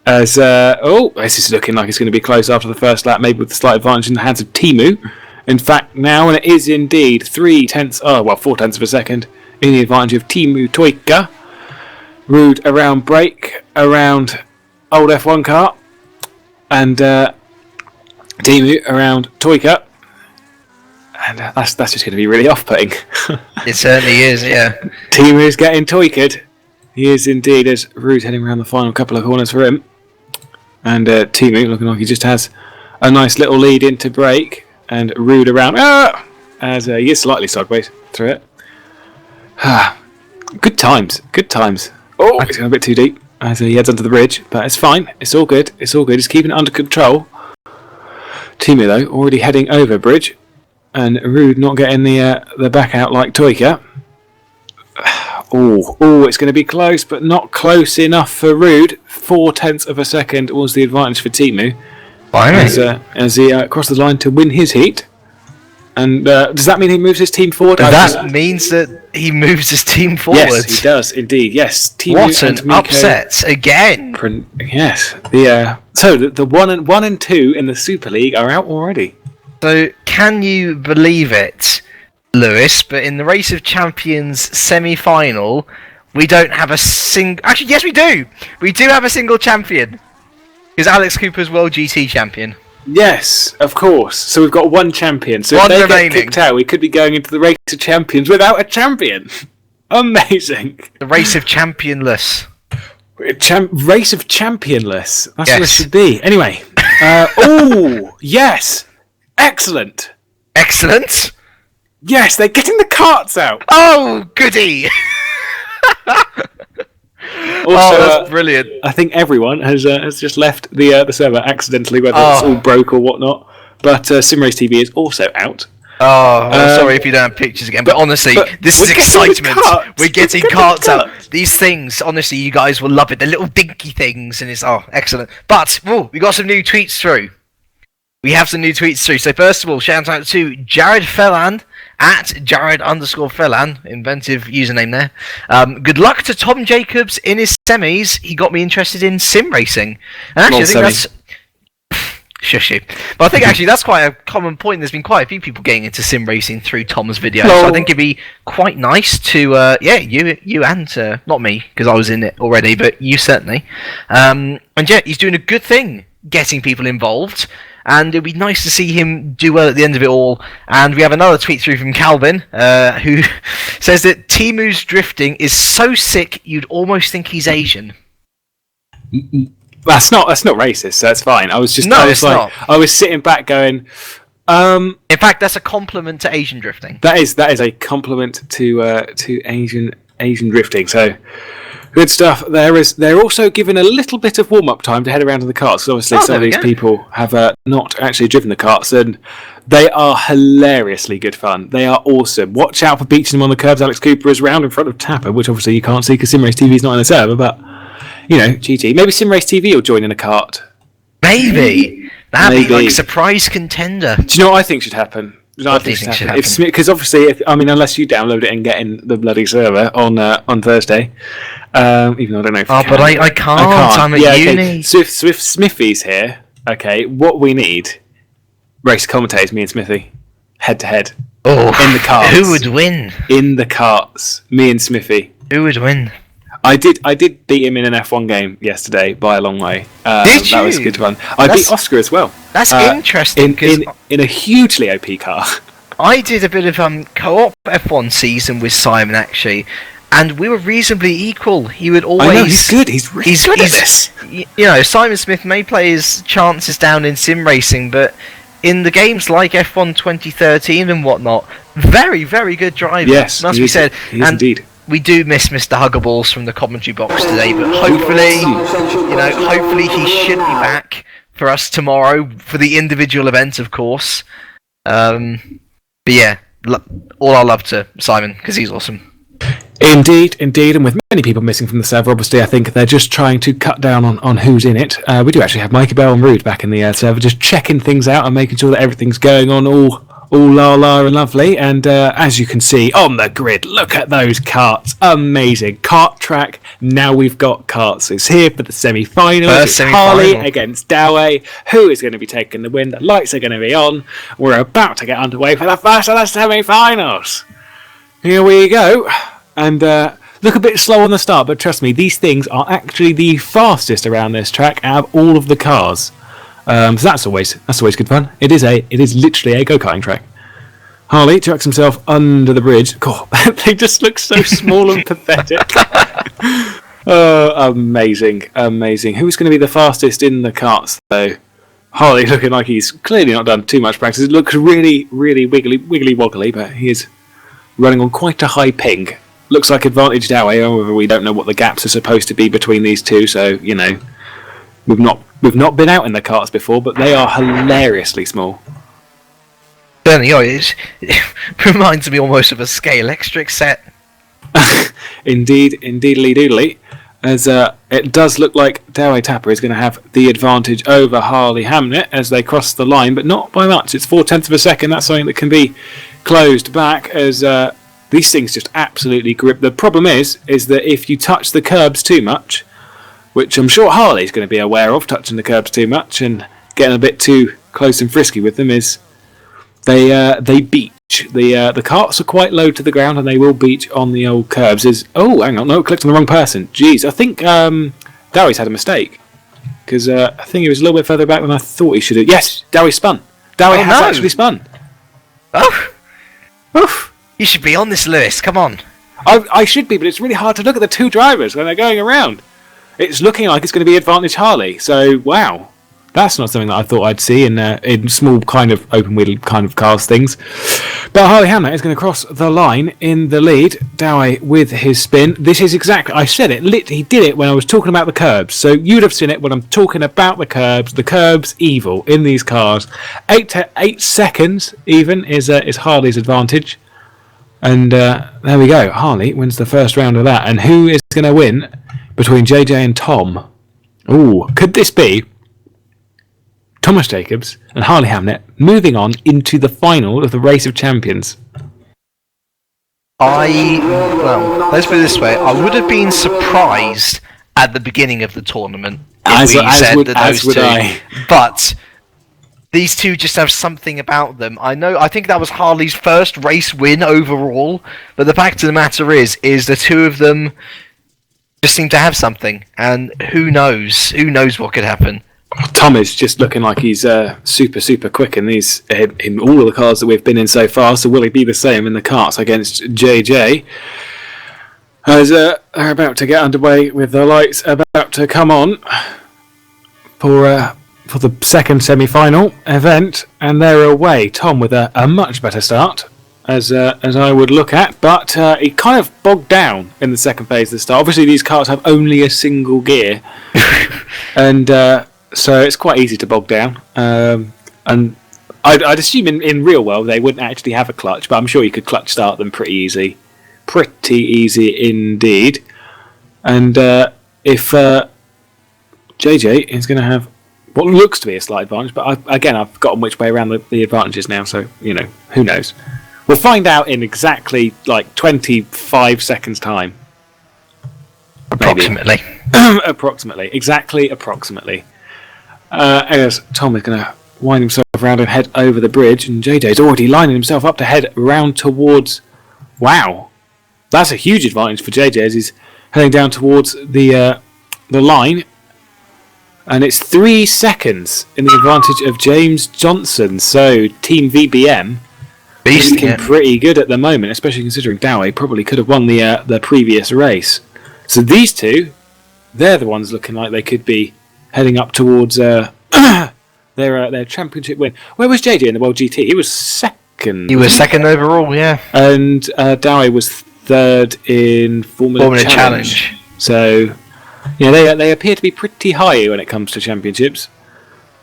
This is looking like it's going to be close after the first lap, maybe with a slight advantage in the hands of Timu. In fact, now, and it is indeed 4 tenths of a second in the advantage of Timu Toika. Rude around brake, around old F1 car, and Timu around Toika. And that's just going to be really off-putting. It certainly is, yeah. Timu's getting Toiked. He is indeed, as Rude's heading around the final couple of corners for him. And Timu looking like he just has a nice little lead into brake. And Rude around, as he is slightly sideways through it. Good times. Oh, it's going a bit too deep as he heads onto the bridge, but it's fine. It's all good. He's keeping it under control. Timu, though, already heading over bridge, and Rude not getting the back out like Toika. It's going to be close, but not close enough for Rude. 0.4 of a second was the advantage for Teemu as he crossed the line to win his heat. And does that mean he moves his team forward? That means that he moves his team forward. Yes, he does indeed. Yes, Teemu what an upset again! Yes, so the 1 and 2 in the Super League are out already. So can you believe it, Lewis? But in the Race of Champions semi-final, we don't have a single. Actually, yes, we do. We do have a single champion. Because Alex Cooper's World GT champion. Yes, of course. So we've got one champion. So one if they remaining. get kicked out, we could be going into the Race of Champions without a champion. Amazing. The Race of Championless. Race of Championless. That's yes. what it should be. Anyway. Yes. Excellent. Excellent? Yes, they're getting the carts out. Oh, goody. Also, that's brilliant. I think everyone has just left the server accidentally, whether it's all broke or whatnot. But Simrace TV is also out. Sorry if you don't have pictures again, but honestly, this is excitement. We're getting carts out. These things, honestly, you guys will love it. The little dinky things, and it's excellent. But we got some new tweets through. We have some new tweets through. So first of all, shout out to Jared Fellan at Jared_Fellan, inventive username there. Good luck to Tom Jacobs in his semis. He got me interested in sim racing. And actually, I think that's shush you. But I think actually that's quite a common point. There's been quite a few people getting into sim racing through Tom's video. So I think it'd be quite nice to you and not me because I was in it already, but you certainly. And yeah, he's doing a good thing getting people involved. And it'd be nice to see him do well at the end of it all. And we have another tweet through from Calvin, who says that Teemu's drifting is so sick you'd almost think he's Asian. That's not racist, so that's fine. I was sitting back going. In fact, that's a compliment to Asian drifting. That is a compliment to Asian drifting. So. Good stuff. They're also given a little bit of warm-up time to head around to the carts. Obviously, some of these people have not actually driven the carts, and they are hilariously good fun. They are awesome. Watch out for beaching them on the curbs. Alex Cooper is round in front of Tapper, which obviously you can't see because Simrace TV is not in the server, but, GT. Maybe Simrace TV will join in a cart. Maybe. That'd be like a surprise contender. Do you know what I think should happen? What do you think should happen? Because obviously, unless you download it and get in the bloody server on Thursday, even though I don't know if you can. But I can't. I'm at uni. So if Smithy's here, okay, what we need, race commentators, me and Smithy, head to head. In the carts. Who would win? In the carts, me and Smithy. Who would win? I did beat him in an F1 game yesterday by a long way. Did you? That was good fun. I beat Oscar as well. That's interesting. In a hugely OP car. I did a bit of co-op F1 season with Simon actually, and we were reasonably equal. He would always. I know, he's good. He's really good at this. Simon Smith may play his chances down in sim racing, but in the games like F1 2013 and whatnot, very, very good driver. Yes, must be said. He is indeed. We do miss Mr. Huggaballs from the commentary box today, but hopefully, hopefully he should be back for us tomorrow for the individual event, of course. But yeah, all our love to Simon because he's awesome. Indeed, and with many people missing from the server, obviously, I think they're just trying to cut down on who's in it. We do actually have Mikey Bell and Rude back in the server, just checking things out and making sure that everything's going on all la and lovely. And as you can see on the grid, look at those carts. Amazing. Kart track. Now we've got karts. It's here for the semi-final. It's Harley against Dowie. Who is going to be taking the win? The lights are going to be on. We're about to get underway for the first of the semi-finals. Here we go. And look a bit slow on the start, but trust me, these things are actually the fastest around this track out of all of the cars. So that's always good fun. It is literally a go-karting track. Harley chucks himself under the bridge. God, they just look so small and pathetic. Amazing. Who's going to be the fastest in the karts, though? Harley looking like he's clearly not done too much practice. It looks really, really wiggly woggly, but he is running on quite a high ping. Looks like advantage Dowie, however, we don't know what the gaps are supposed to be between these two, so, we've not been out in the karts before, but they are hilariously small. Certainly, it reminds me almost of a Scale Electric set. Indeedly doodly. As it does look like Doway Tapper is going to have the advantage over Harley Hamet as they cross the line, but not by much. It's 0.4 of a second. That's something that can be closed back as these things just absolutely grip. The problem is that if you touch the curbs too much, which I'm sure Harley's going to be aware of, touching the curbs too much and getting a bit too close and frisky with them, is they beach. The carts are quite low to the ground and they will beach on the old curbs. Hang on, no, it clicked on the wrong person. Jeez, I think Dowey's had a mistake because I think he was a little bit further back than I thought he should have. Yes, Dowey spun. Dowey has actually spun. Oh, Oof. You should be on this, Lewis. Come on. I should be, but it's really hard to look at the two drivers when they're going around. It's looking like it's going to be advantage Harley. So wow. That's not something that I thought I'd see in small kind of open wheel kind of cars things. But Harley Hamet is going to cross the line in the lead. Dowey with his spin. This is exactly, I said it, he did it when I was talking about the curbs. So you'd have seen it when I'm talking about the curbs. The curbs evil in these cars. 8 seconds even is Harley's advantage. And there we go. Harley wins the first round of that. And who is going to win between JJ and Tom? Ooh, could this be Thomas Jacobs and Harley Hamet moving on into the final of the Race of Champions? Let's put it this way. I would have been surprised at the beginning of the tournament As would I. But these two just have something about them. I think that was Harley's first race win overall, but the fact of the matter is the two of them just seem to have something, and who knows what could happen. Tom is just looking like he's super quick in in all of the cars that we've been in so far. So will he be the same in the karts against JJ? As they're about to get underway with the lights about to come on for the second semi-final event, and they're away. Tom with a much better start as I would look at, but he kind of bogged down in the second phase of the start. Obviously, these cars have only a single gear, and so it's quite easy to bog down. And I'd assume in real world they wouldn't actually have a clutch, but I'm sure you could clutch start them pretty easy indeed. And if JJ is going to have what looks to be a slight advantage, but I've forgotten which way around the advantages now, so who knows. We'll find out in exactly 25 seconds time. Approximately. Approximately. As Tom is going to wind himself around and head over the bridge, and JJ's already lining himself up to head round towards... Wow. That's a huge advantage for JJ as he's heading down towards the line. And it's 3 seconds in the advantage of James Johnson. So Team VBM looking pretty good at the moment, especially considering Dowey probably could have won the previous race. So these two, they're the ones looking like they could be heading up towards their championship win. Where was JJ in the World GT? He was second. He was second overall, yeah. And Dowey was third in Formula Challenge. So they appear to be pretty high when it comes to championships.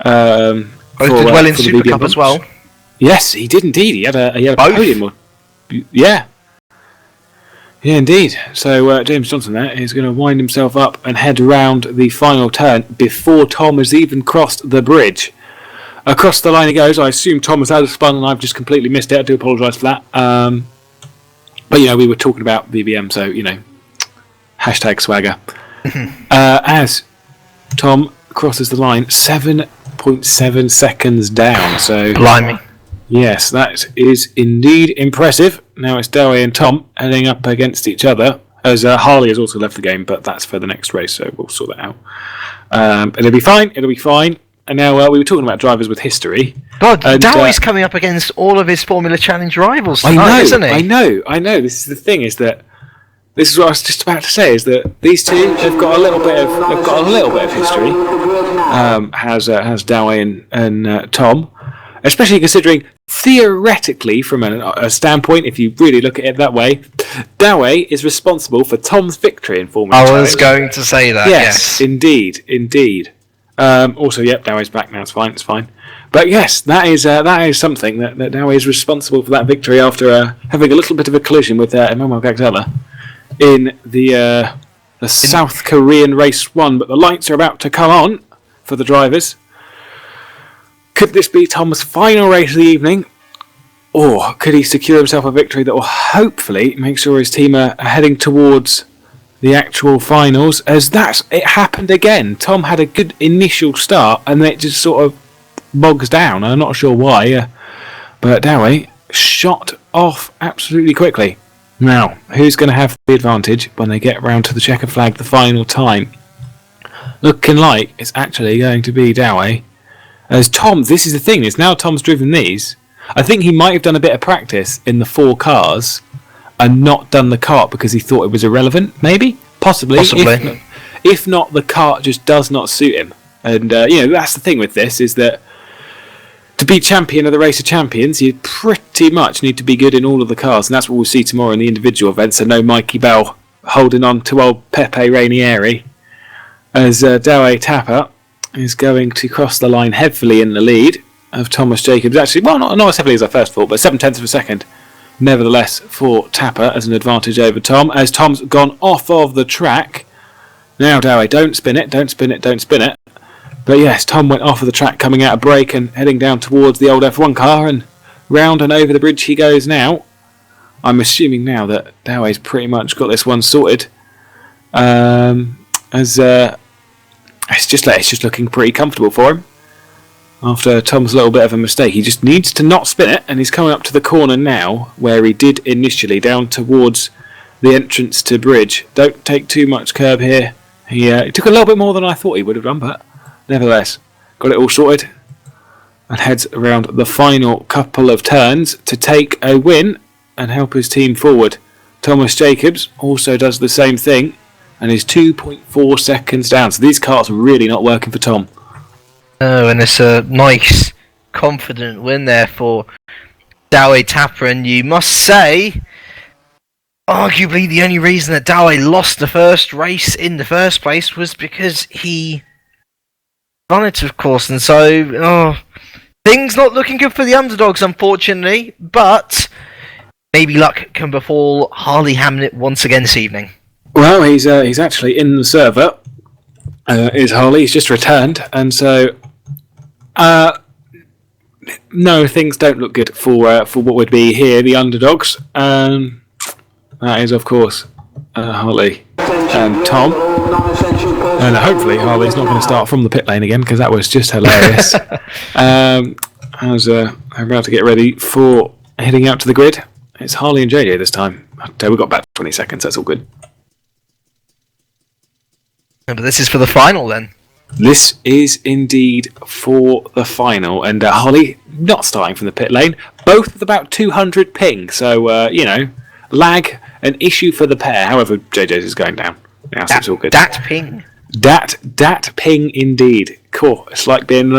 Both did well in Super Cup as well. Yes, he did indeed. He had a podium. Yeah, indeed. So James Johnson there is going to wind himself up and head round the final turn before Tom has even crossed the bridge. Across the line he goes. I assume Tom has had a spun and I've just completely missed it. I do apologise for that. But we were talking about VBM, so hashtag swagger. As Tom crosses the line, 7.7 seconds down. So blimey. Yes, that is indeed impressive. Now it's Dowey and Tom heading up against each other, as Harley has also left the game, but that's for the next race, so we'll sort that out. It'll be fine. And now we were talking about drivers with history. God, Dowey's coming up against all of his Formula Challenge rivals tonight, isn't he? I know. This is the thing, is that this is what I was just about to say, is that these two have got a little bit of history. Has Dowey and Tom, especially considering theoretically, from a standpoint, if you really look at it that way, Dowey is responsible for Tom's victory in Formula Challenge. I was going to say that. Yes. Indeed. Also, Dowey's back now. It's fine. But yes, that is something that Dowey is responsible for that victory after having a little bit of a collision with Emmanuel Gagzella in the South Korean race 1, but the lights are about to come on for the drivers. Could this be Tom's final race of the evening? Or could he secure himself a victory that will hopefully make sure his team are heading towards the actual finals? As it happened again. Tom had a good initial start and then it just sort of bogs down. I'm not sure why, but Dowie shot off absolutely quickly. Now, who's going to have the advantage when they get round to the checkered flag the final time? Looking like it's actually going to be Dowie. As Tom, this is the thing, is now Tom's driven these. I think he might have done a bit of practice in the 4 cars and not done the kart because he thought it was irrelevant, maybe? Possibly. If not, the kart just does not suit him. And, that's the thing with this, is that to be champion of the Race of Champions, you pretty much need to be good in all of the cars, and that's what we'll see tomorrow in the individual events. So no Mikey Bell holding on to old Pepe Rainieri, as Dowie Tapper is going to cross the line heavily in the lead of Thomas Jacobs. Actually, well, not as heavily as I first thought, but 7/10 of a second. Nevertheless, for Tapper as an advantage over Tom, as Tom's gone off of the track. Now, Dowie, don't spin it. But yes, Tom went off of the track, coming out of break and heading down towards the old F1 car, and round and over the bridge he goes now. I'm assuming now that Dowie's pretty much got this one sorted. It's just looking pretty comfortable for him. After Tom's little bit of a mistake, he just needs to not spin it, and he's coming up to the corner now, where he did initially, down towards the entrance to bridge. Don't take too much curb here. He took a little bit more than I thought he would have done, but nevertheless, got it all sorted and heads around the final couple of turns to take a win and help his team forward. Thomas Jacobs also does the same thing and is 2.4 seconds down. So these cars are really not working for Tom. Oh, and it's a nice, confident win there for Dowie Tapper, and you must say, arguably the only reason that Dowie lost the first race in the first place was because he won it, of course, and so things not looking good for the underdogs, unfortunately, but maybe luck can befall Harley Hamet once again this evening. Well, he's actually in the server. Is Harley? He's just returned, and so no, things don't look good for what would be here the underdogs. That is, of course, Harley and Tom. And hopefully Harley's not going to start from the pit lane again, because that was just hilarious. As I'm about to get ready for heading out to the grid. It's Harley and JJ this time. We've got about 20 seconds, that's all good. But this is for the final then. This is indeed for the final, and Harley not starting from the pit lane, both with about 200 ping, so, lag, an issue for the pair. However, JJ's is going down. Now it's all good. Dat ping. Dat ping indeed. Cool. It's like being.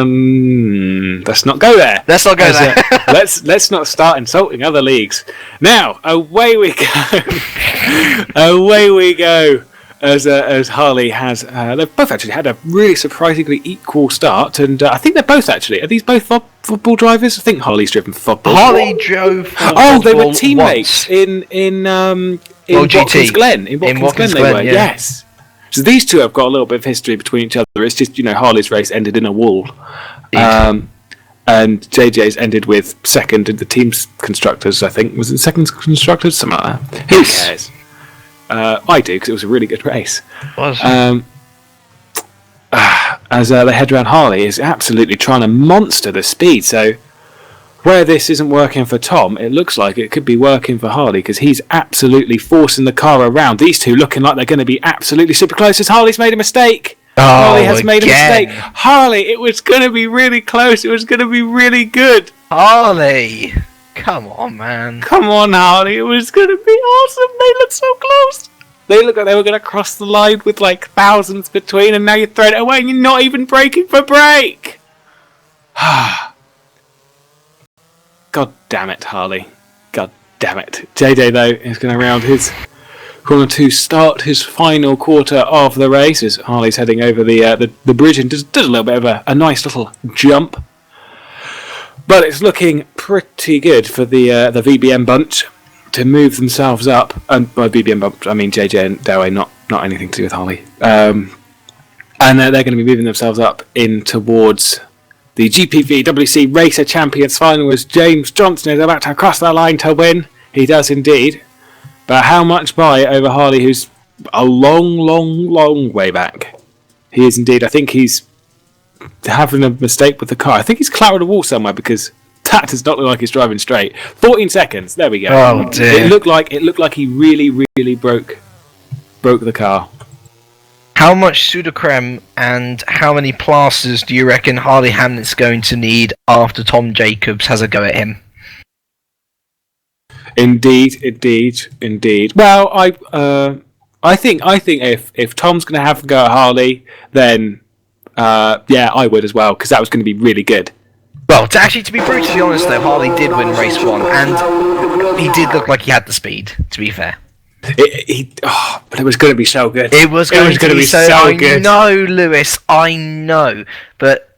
Let's not go there. Let's not go there. Let's not start insulting other leagues. Now away we go. Away we go. As Harley has, they've both actually had a really surprisingly equal start, and I think they're both actually. Are these both football drivers? I think Harley's driven football. Harley drove. They were teammates in Watkins Glen. In Watkins Glen, they were. Yeah. Yes. So these two have got a little bit of history between each other. It's just Harley's race ended in a wall, and JJ's ended with second in the team's constructors. I think was it second constructors, something like that. Who cares? I do, because it was a really good race. As they head around, Harley is absolutely trying to monster the speed. So where this isn't working for Tom, it looks like it could be working for Harley, because he's absolutely forcing the car around. These two looking like they're going to be absolutely super close, as Harley's made a mistake. Harley has made a mistake. Harley, it was going to be really close. It was going to be really good. Harley. Come on, man. Come on, Harley. It was going to be awesome. They looked so close. They looked like they were going to cross the line with like thousands between, and now you're throwing it away and you're not even braking for brake. God damn it, Harley. God damn it. JJ, though, is going to round his corner to start his final quarter of the race, as Harley's heading over the bridge and does a little bit of a nice little jump. But it's looking pretty good for the VBM bunch. to move themselves up, and by BBM bump, I mean JJ and Dowie, not anything to do with Harley. And they're going to be moving themselves up in towards the GPVWC Racer Champions Final as James Johnson is about to cross that line to win. He does indeed. But how much by over Harley, who's a long way back? He is indeed. I think he's having a mistake with the car. I think he's clouted a wall somewhere because that does not look like he's driving straight. 14 seconds. There we go. Oh dear. It looked like he really broke the car. How much Sudocreme and how many plasters do you reckon Harley Hamet's going to need after Tom Jacobs has a go at him? Indeed. Well, I think if Tom's going to have a go at Harley, then I would as well, because that was going to be really good. Well, to be brutally honest though, Harley did win race 1, and he did look like he had the speed, to be fair. But it was going to be so good. It was going to be so good. I know, Lewis, I know. But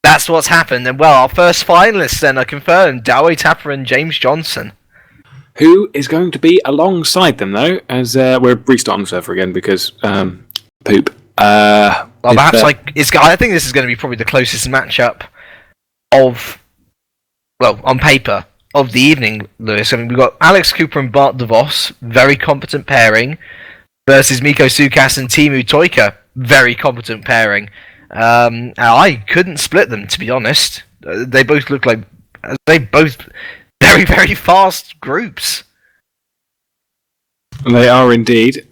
that's what's happened. And well, our first finalists then are confirmed. Dowie Tapper and James Johnson. Who is going to be alongside them, though, as we're restarting the server again because poop. I think this is going to be probably the closest matchup on paper, of the evening, Lewis. I mean, we've got Alex Cooper and Bart DeVos, very competent pairing, versus Miko Sucas and Teemu Toika, very competent pairing. I couldn't split them, to be honest. They both look like very fast groups. They are indeed.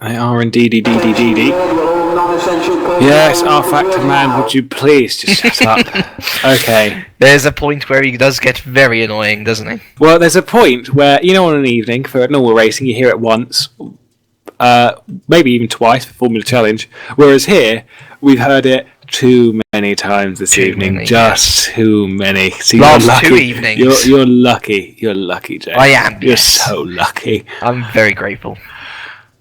Yes, R Factor Man, would you please just shut up? Okay. There's a point where he does get very annoying, doesn't he? Well, there's a point where, on an evening for a normal racing, you hear it once, maybe even twice for Formula Challenge, whereas here, we've heard it too many times this evening. Too many. So Last 2 evenings. You're lucky. You're lucky, Jay. I am, You're so lucky. I'm very grateful.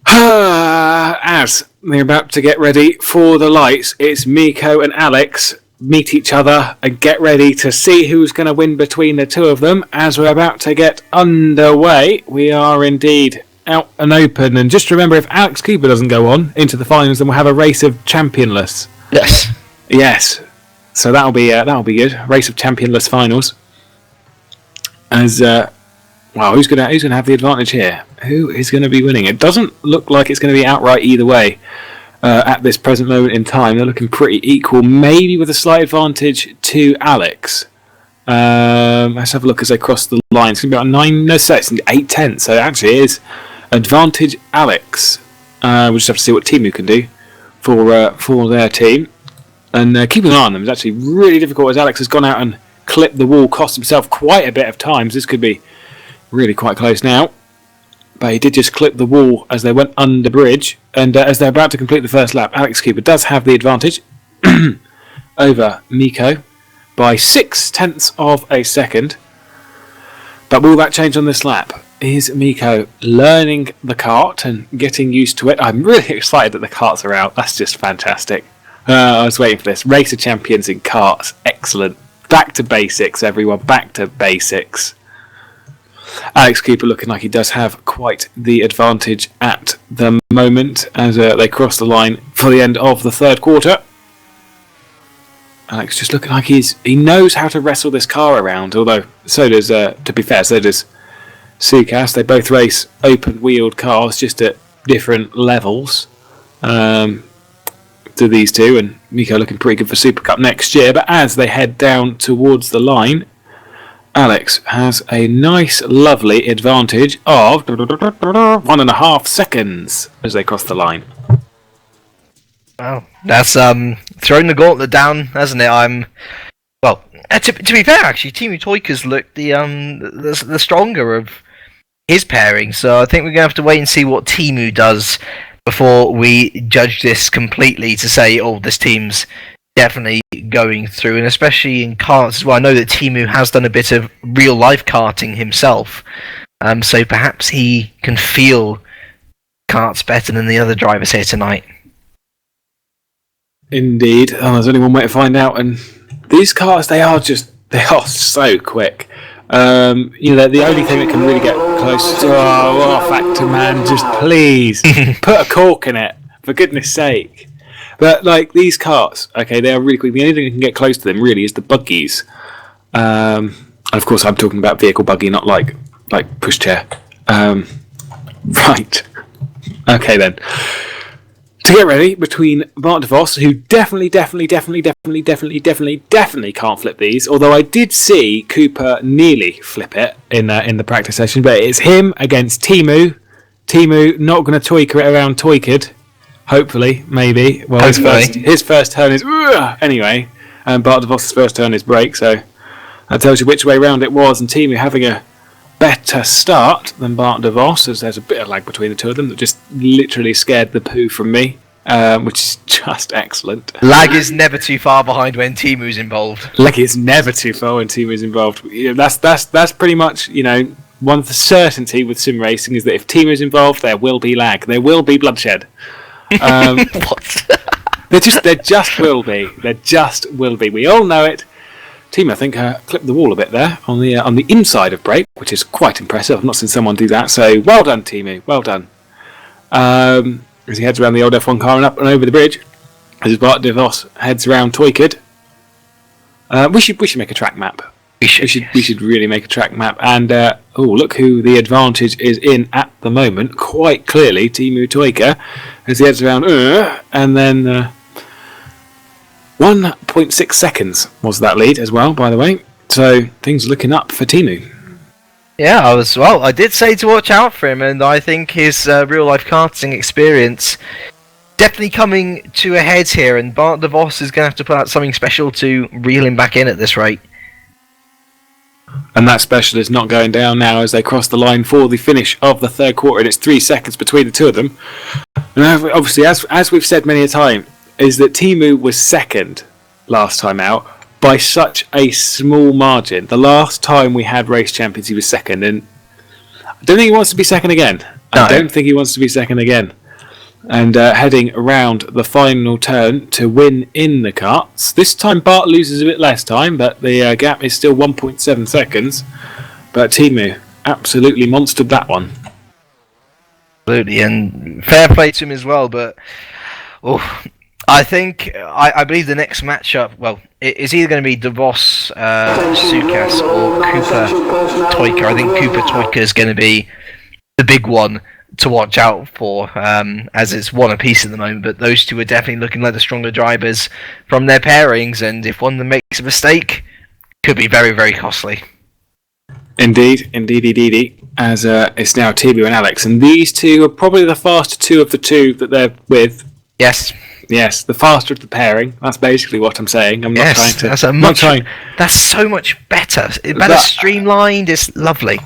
As they're about to get ready for the lights, it's Miko and Alex meet each other and get ready to see who's going to win between the two of them. As we're about to get underway, we are indeed out and open. And just remember, if Alex Cooper doesn't go on into the finals, then we'll have a race of championless. Yes. So that'll be good. Race of championless finals. As who's gonna have the advantage here? Who is going to be winning? It doesn't look like it's going to be outright either way at this present moment in time. They're looking pretty equal, maybe with a slight advantage to Alex. Let's have a look as they cross the line. It's going to be about 8/10. So actually, it is advantage Alex. We'll just have to see what Teemu can do for their team. And keeping an eye on them is actually really difficult, as Alex has gone out and clipped the wall, cost himself quite a bit of time. So this could be really quite close now. But he did just clip the wall as they went under bridge. And as they're about to complete the first lap, Alex Cooper does have the advantage over Miko by 0.6 of a second. But will that change on this lap? Is Miko learning the kart and getting used to it? I'm really excited that the karts are out. That's just fantastic. I was waiting for this. Racer Champions in karts. Excellent. Back to basics, everyone. Back to basics. Alex Cooper looking like he does have quite the advantage at the moment as they cross the line for the end of the third quarter. Alex just looking like he knows how to wrestle this car around, although so does, to be fair, so does Sucas. They both race open-wheeled cars, just at different levels to these two, and Miko looking pretty good for Super Cup next year. But as they head down towards the line, Alex has a nice, lovely advantage of 1.5 seconds as they cross the line. Wow, that's throwing the gauntlet down, hasn't it? To be fair, actually, Teemu Toika's looked the stronger of his pairing, so I think we're gonna have to wait and see what Teemu does before we judge this completely to say, this team's definitely going through, and especially in karts as well. I know that Teemu has done a bit of real life karting himself, so perhaps he can feel karts better than the other drivers here tonight. Indeed, there's only one way to find out, and these cars, they are so quick. The only thing that can really get close to Factor Man, just please put a cork in it, for goodness sake. But like these carts, okay, they are really quick. The only thing that can get close to them really is the buggies. And of course, I'm talking about vehicle buggy, not like pushchair. Right. Okay then. To get ready between Bart DeVos, who definitely can't flip these. Although I did see Cooper nearly flip it in the practice session, but it's him against Teemu. Teemu not going to toiker it around Toykid. Hopefully, maybe. Well, his first turn is anyway, and Bart DeVos' first turn is break. So that tells you which way round it was, and Teemu having a better start than Bart DeVos, as there's a bit of lag between the two of them that just literally scared the poo from me, which is just excellent. Lag is never too far behind when Teemu's involved. Lag is never too far when Teemu's involved. That's pretty much, one of the certainty with sim racing is that if Teemu's involved, there will be lag, there will be bloodshed. What? There just will be. There just will be. We all know it. Team, I think, clipped the wall a bit there on the inside of break, which is quite impressive. I've not seen someone do that, so well done, Teemu. Well done. As he heads around the old F1 car and up and over the bridge, as Bart DeVos heads around Toykid. We should make a track map. We should really make a track map. And look who the advantage is in at the moment. Quite clearly, Teemu Toyka, as he heads around, and then. 1.6 seconds was that lead as well, by the way. So things are looking up for Teemu. Yeah, I did say to watch out for him, and I think his real-life karting experience definitely coming to a head here, and Bart DeVos is going to have to put out something special to reel him back in at this rate. And that special is not going down now as they cross the line for the finish of the third quarter, and it's 3 seconds between the two of them. And obviously, as we've said many a time, is that Teemu was second last time out by such a small margin. The last time we had race champions, he was second, and I don't think he wants to be second again. No. I don't think he wants to be second again. And heading around the final turn to win in the karts. This time Bart loses a bit less time, but the gap is still 1.7 seconds. But Teemu absolutely monstered that one. Absolutely, and fair play to him as well, but... I think, I believe the next matchup, well, it's either going to be DeVos, Sucas, or Cooper Toyka. I think Cooper Toyka is going to be the big one to watch out for, as it's one apiece at the moment, but those two are definitely looking like the stronger drivers from their pairings, and if one of them makes a mistake, could be very, very costly. Indeed, as it's now Teemu and Alex, and these two are probably the faster two of the two that they're with. Yes, the faster of the pairing. That's basically what I'm saying. I'm not trying to. That's so much better. It's better streamlined. It's lovely.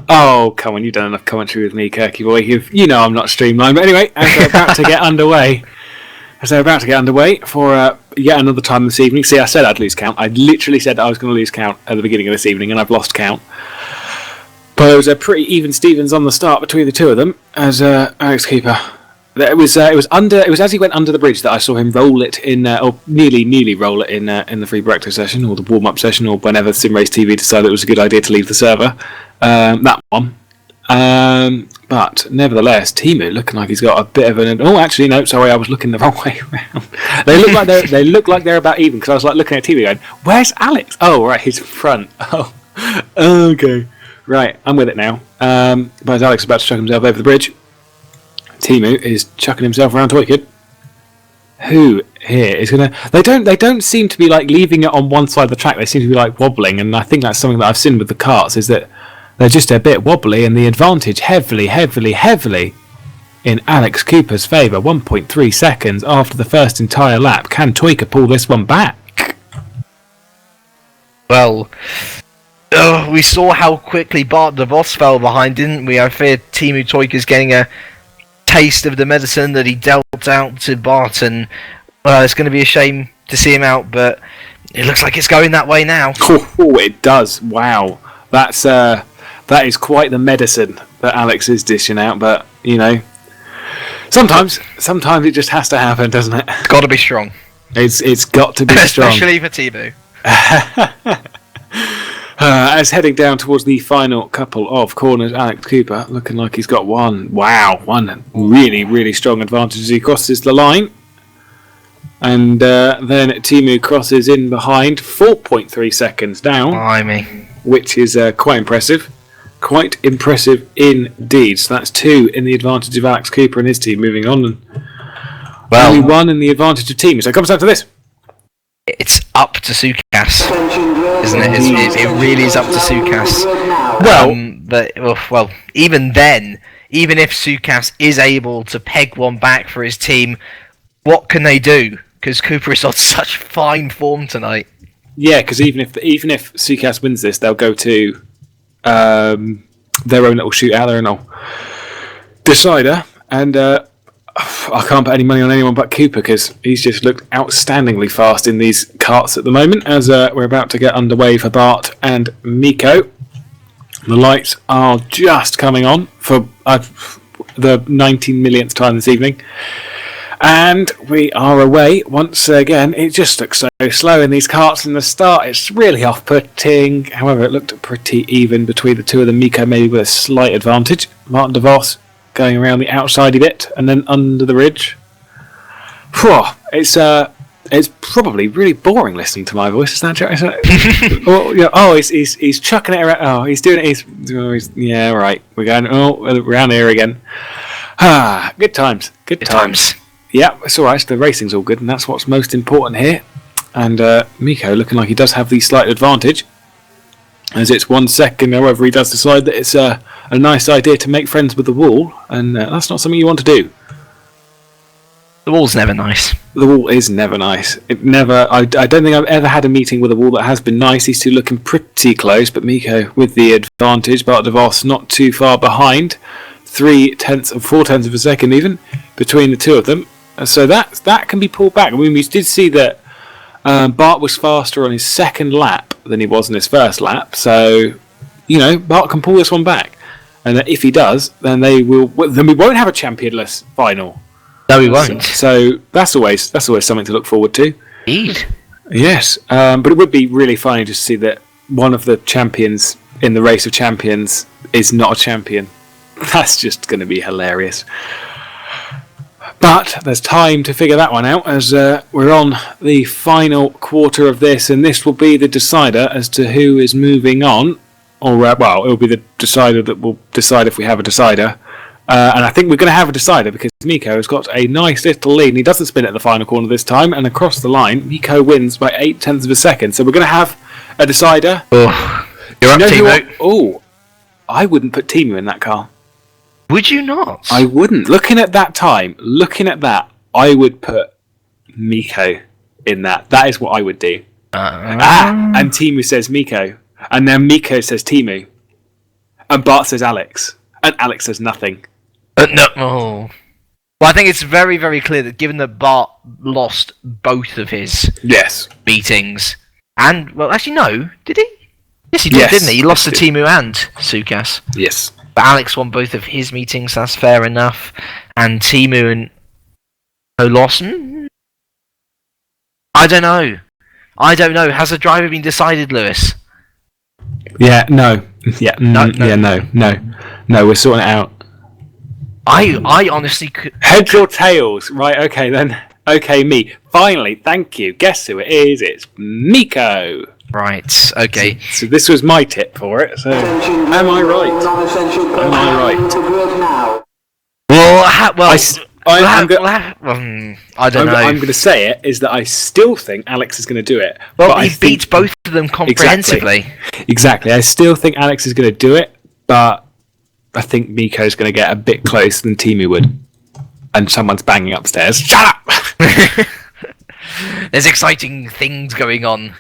Oh, come on! You've done enough commentary with me, Kirky boy. You know I'm not streamlined. But anyway, as they're about to get underway, for yet another time this evening. See, I said I'd lose count. I literally said I was going to lose count at the beginning of this evening, and I've lost count. But it was a pretty even Stevens on the start between the two of them, as Alex Cooper. It was as he went under the bridge that I saw him roll it in, or nearly roll it in the free breakfast session or the warm up session, or whenever Simrace TV decided it was a good idea to leave the server. That one, but nevertheless, Teemu looking like he's got a bit of an. Oh, actually, no, sorry, I was looking the wrong way around. They look like they're about even because I was like looking at Teemu going, "Where's Alex?" Oh, right, he's in front. Oh, okay, right, I'm with it now. But as Alex is about to chuck himself over the bridge, Teemu is chucking himself around Toykid. Who here is gonna? They don't seem to be like leaving it on one side of the track. They seem to be like wobbling, and I think that's something that I've seen with the karts is that they're just a bit wobbly, and the advantage heavily in Alex Cooper's favour. 1.3 seconds after the first entire lap. Can Toyka pull this one back? Well, we saw how quickly Bart DeVos fell behind, didn't we? I fear Teemu Toyka's getting a taste of the medicine that he dealt out to Bart, and it's going to be a shame to see him out, but it looks like it's going that way now. Oh, it does. Wow. That is quite the medicine that Alex is dishing out, but, sometimes it just has to happen, doesn't it? It's got to be strong. It's got to be strong. Especially for Teemu. As heading down towards the final couple of corners, Alex Cooper looking like he's got one really, really strong advantage as he crosses the line. And then Timu crosses in behind, 4.3 seconds down, Blimey. which is quite impressive. Quite impressive indeed. So that's 2 in the advantage of Alex Cooper and his team moving on. And only 1 in the advantage of Timu. So it comes down to this. It's up to Sucas, isn't it? It really is up to Sucas. Well, even then, even if Sucas is able to peg one back for his team, what can they do? Because Cooper is on such fine form tonight. Yeah, because even if Sucas wins this, they'll go to their own little shootout, their own little decider, and I can't put any money on anyone but Cooper because he's just looked outstandingly fast in these karts at the moment as we're about to get underway for Bart and Miko. The lights are just coming on for the 19 millionth time this evening. And we are away once again. It just looks so slow in these karts in the start. It's really off-putting. However, it looked pretty even between the two of them. Miko maybe with a slight advantage. Martin DeVos going around the outsidey bit and then under the ridge. Whew, it's probably really boring listening to my voice. Is that he's chucking it around. Oh, he's doing it. Yeah, right. We're going around here again. Good times. Good times. Yeah, it's all right. The racing's all good, and that's what's most important here. And Miko looking like he does have the slight advantage, as it's 1 second. However, he does decide that it's a nice idea to make friends with the wall, and that's not something you want to do. The wall's never nice. The wall is never nice. It never. I don't think I've ever had a meeting with a wall that has been nice. These two looking pretty close, but Miko with the advantage. Bart DeVos not too far behind, 0.3 or 0.4 of a second even between the two of them. So that can be pulled back. I mean, we did see that Bart was faster on his second lap than he was in his first lap. So, Bart can pull this one back. And if he does, then we won't have a championless final. No, we won't. So that's always something to look forward to. Indeed. Yes, but it would be really funny to see that one of the champions in the race of champions is not a champion. That's just going to be hilarious. But there's time to figure that one out as we're on the final quarter of this, and this will be the decider as to who is moving on. Or, it'll be the decider that will decide if we have a decider. And I think we're going to have a decider because Miko has got a nice little lead, and he doesn't spin at the final corner this time, and across the line, Miko wins by 0.8 of a second. So we're going to have a decider. Oh, you're up, Timu. I wouldn't put Timu in that car. Would you not? I wouldn't. Looking at that, I would put Miko in that. That is what I would do. And Timu says Miko. And then Miko says Timu. And Bart says Alex. And Alex says nothing. No. Oh. Well, I think it's very, very clear that given that Bart lost both of his beatings, and, well, actually, no, did he? Yes, he did, didn't he? He lost to Timu and Sucas. Yes. But Alex won both of his meetings, that's fair enough. And Timu and lost. I don't know. Has the driver been decided, Lewis? Yeah, no. Yeah, no. We're sorting it out. I honestly could... Heads or tails? Right, okay then. Okay, me. Finally, thank you. Guess who it is? It's Miko. Right, okay. So this was my tip for it, so... Am I right? I don't know. I'm going to say it, is that I still think Alex is going to do it. Well, he beats both of them comprehensively. Exactly. I still think Alex is going to do it, but I think Miko's going to get a bit closer than Timu would. And someone's banging upstairs. Shut up! There's exciting things going on.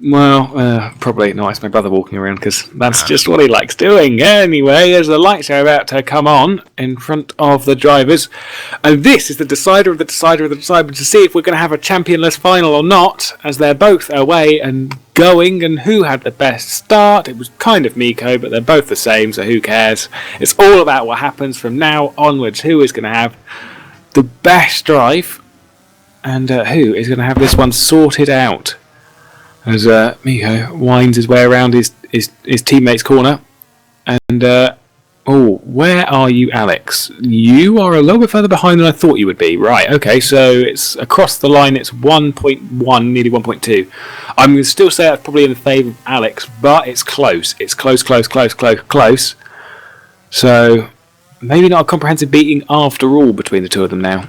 Well, probably not. It's my brother walking around because that's just what he likes doing. Anyway, as the lights are about to come on in front of the drivers, and this is the decider of the decider of the decider to see if we're going to have a championless final or not, as they're both away and going, and who had the best start. It was kind of Miko, but they're both the same, so who cares? It's all about what happens from now onwards. Who is going to have the best drive, and who is going to have this one sorted out. as Miko winds his way around his teammate's corner. And, where are you, Alex? You are a little bit further behind than I thought you would be. Right, okay, so it's across the line, it's 1.1, nearly 1.2. I'm going to still say that's probably in the favour of Alex, but it's close. It's close. So, maybe not a comprehensive beating after all between the two of them now.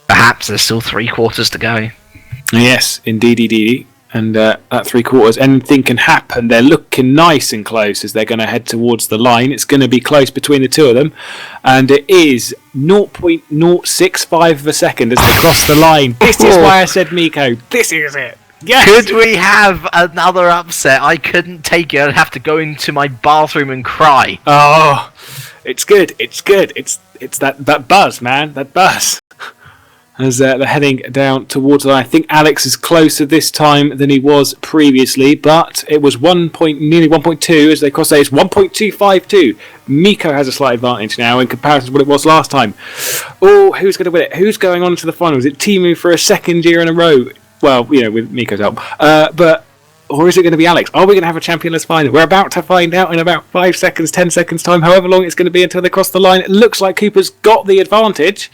Perhaps there's still 3 quarters to go. Yes, indeed. And at 3 quarters, anything can happen. They're looking nice and close as they're going to head towards the line. It's going to be close between the two of them. And it is 0.065 of a second as they cross the line. This is why I said Miko. This is it. Yes. Could we have another upset? I couldn't take it. I'd have to go into my bathroom and cry. Oh, it's good. It's that buzz, man. That buzz. As they're heading down towards the line. I think Alex is closer this time than he was previously, but it was nearly 1.2 as they cross there. It's 1.252. Miko has a slight advantage now in comparison to what it was last time. Oh, who's going to win it? Who's going on to the final? Is it Timu for a second year in a row? Well, with Miko's help. Or is it going to be Alex? Are we going to have a championless final? We're about to find out in about 5 seconds, 10 seconds time, however long it's going to be until they cross the line. It looks like Cooper's got the advantage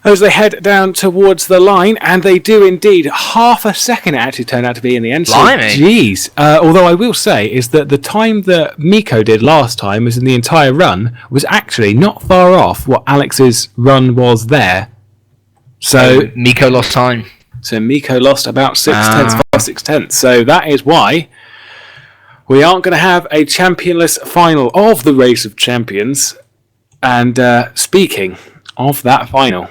as they head down towards the line, and they do indeed. Half a second it actually turned out to be in the end. Jeez. Although I will say is that the time that Miko did last time was in the entire run was actually not far off what Alex's run was there. So Miko lost time. So Miko lost about 6 tenths. So that is why we aren't going to have a championless final of the Race of Champions. And speaking of that final,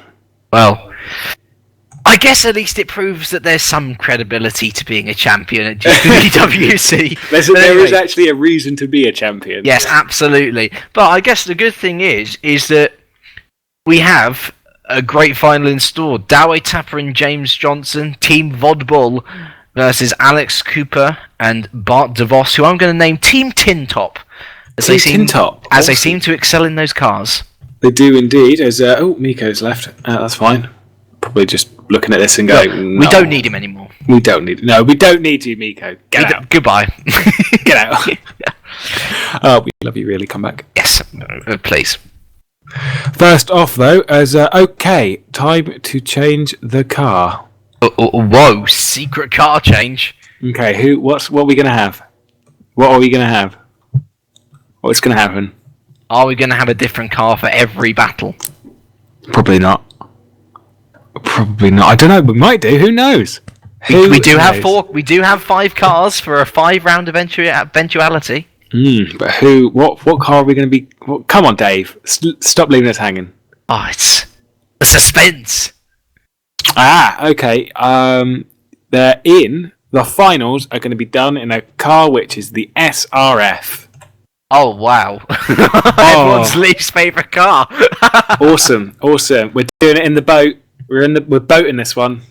well, I guess at least it proves that there's some credibility to being a champion at GPVWC. There is actually a reason to be a champion. Yes, absolutely. But I guess the good thing is that we have a great final in store. Dawei Tapper and James Johnson, Team Vodball versus Alex Cooper and Bart DeVos, who I'm going to name Team Tin Top. As they seem to excel in those cars. They do indeed. As Miko's left. That's fine. Probably just looking at this and going, we don't need him anymore. We don't need you, Miko. Get out. Goodbye. Get out. We love you, really. Come back. Yes, please. First off, though, okay, time to change the car. Whoa, secret car change. Okay, what are we going to have? What are we going to have? What's going to happen? Are we going to have a different car for every battle? Probably not. I don't know. We might do. Who knows? We do have 5 cars for a 5-round eventuality. But who? What car are we going to be? Come on, Dave. Stop leaving us hanging. Oh, it's the suspense. Okay. The finals are going to be done in a car which is the SRF. Oh wow! Everyone's least favourite car. Awesome. We're doing it in the boat. We're boating this one.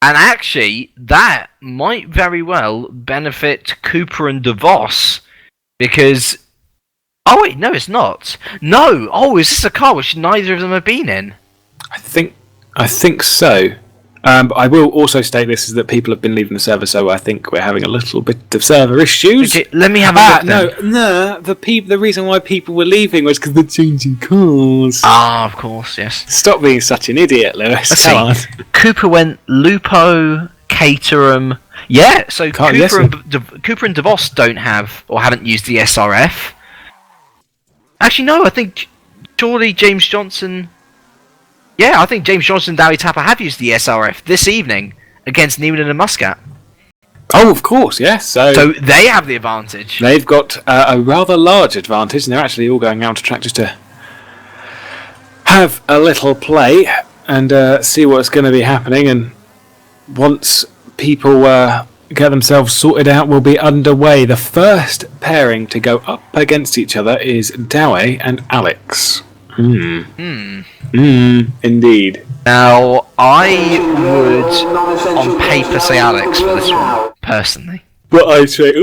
And actually, that might very well benefit Cooper and DeVos because. Oh wait, no, it's not. No. Oh, is this a car which neither of them have been in? I think so. But I will also state this is that people have been leaving the server, so I think we're having a little bit of server issues. Okay, let me have a look. No. The reason why people were leaving was because they're changing cars. Ah, of course, yes. Stop being such an idiot, Lewis. Come on. Cooper went Lupo, Caterham. Yeah, so Cooper and DeVos don't have or haven't used the SRF. Actually, no. I think surely James Johnson. Yeah, I think James Johnson and Dawei Tapper have used the SRF this evening against Neiman and Muscat. Oh, of course, yes. So they have the advantage. They've got a rather large advantage, and they're actually all going out to track just to have a little play and see what's going to be happening. And once people get themselves sorted out, we'll be underway. The first pairing to go up against each other is Dawei and Alex. Indeed. Now, I would, on paper, say Alex for this one, personally. But I'd say,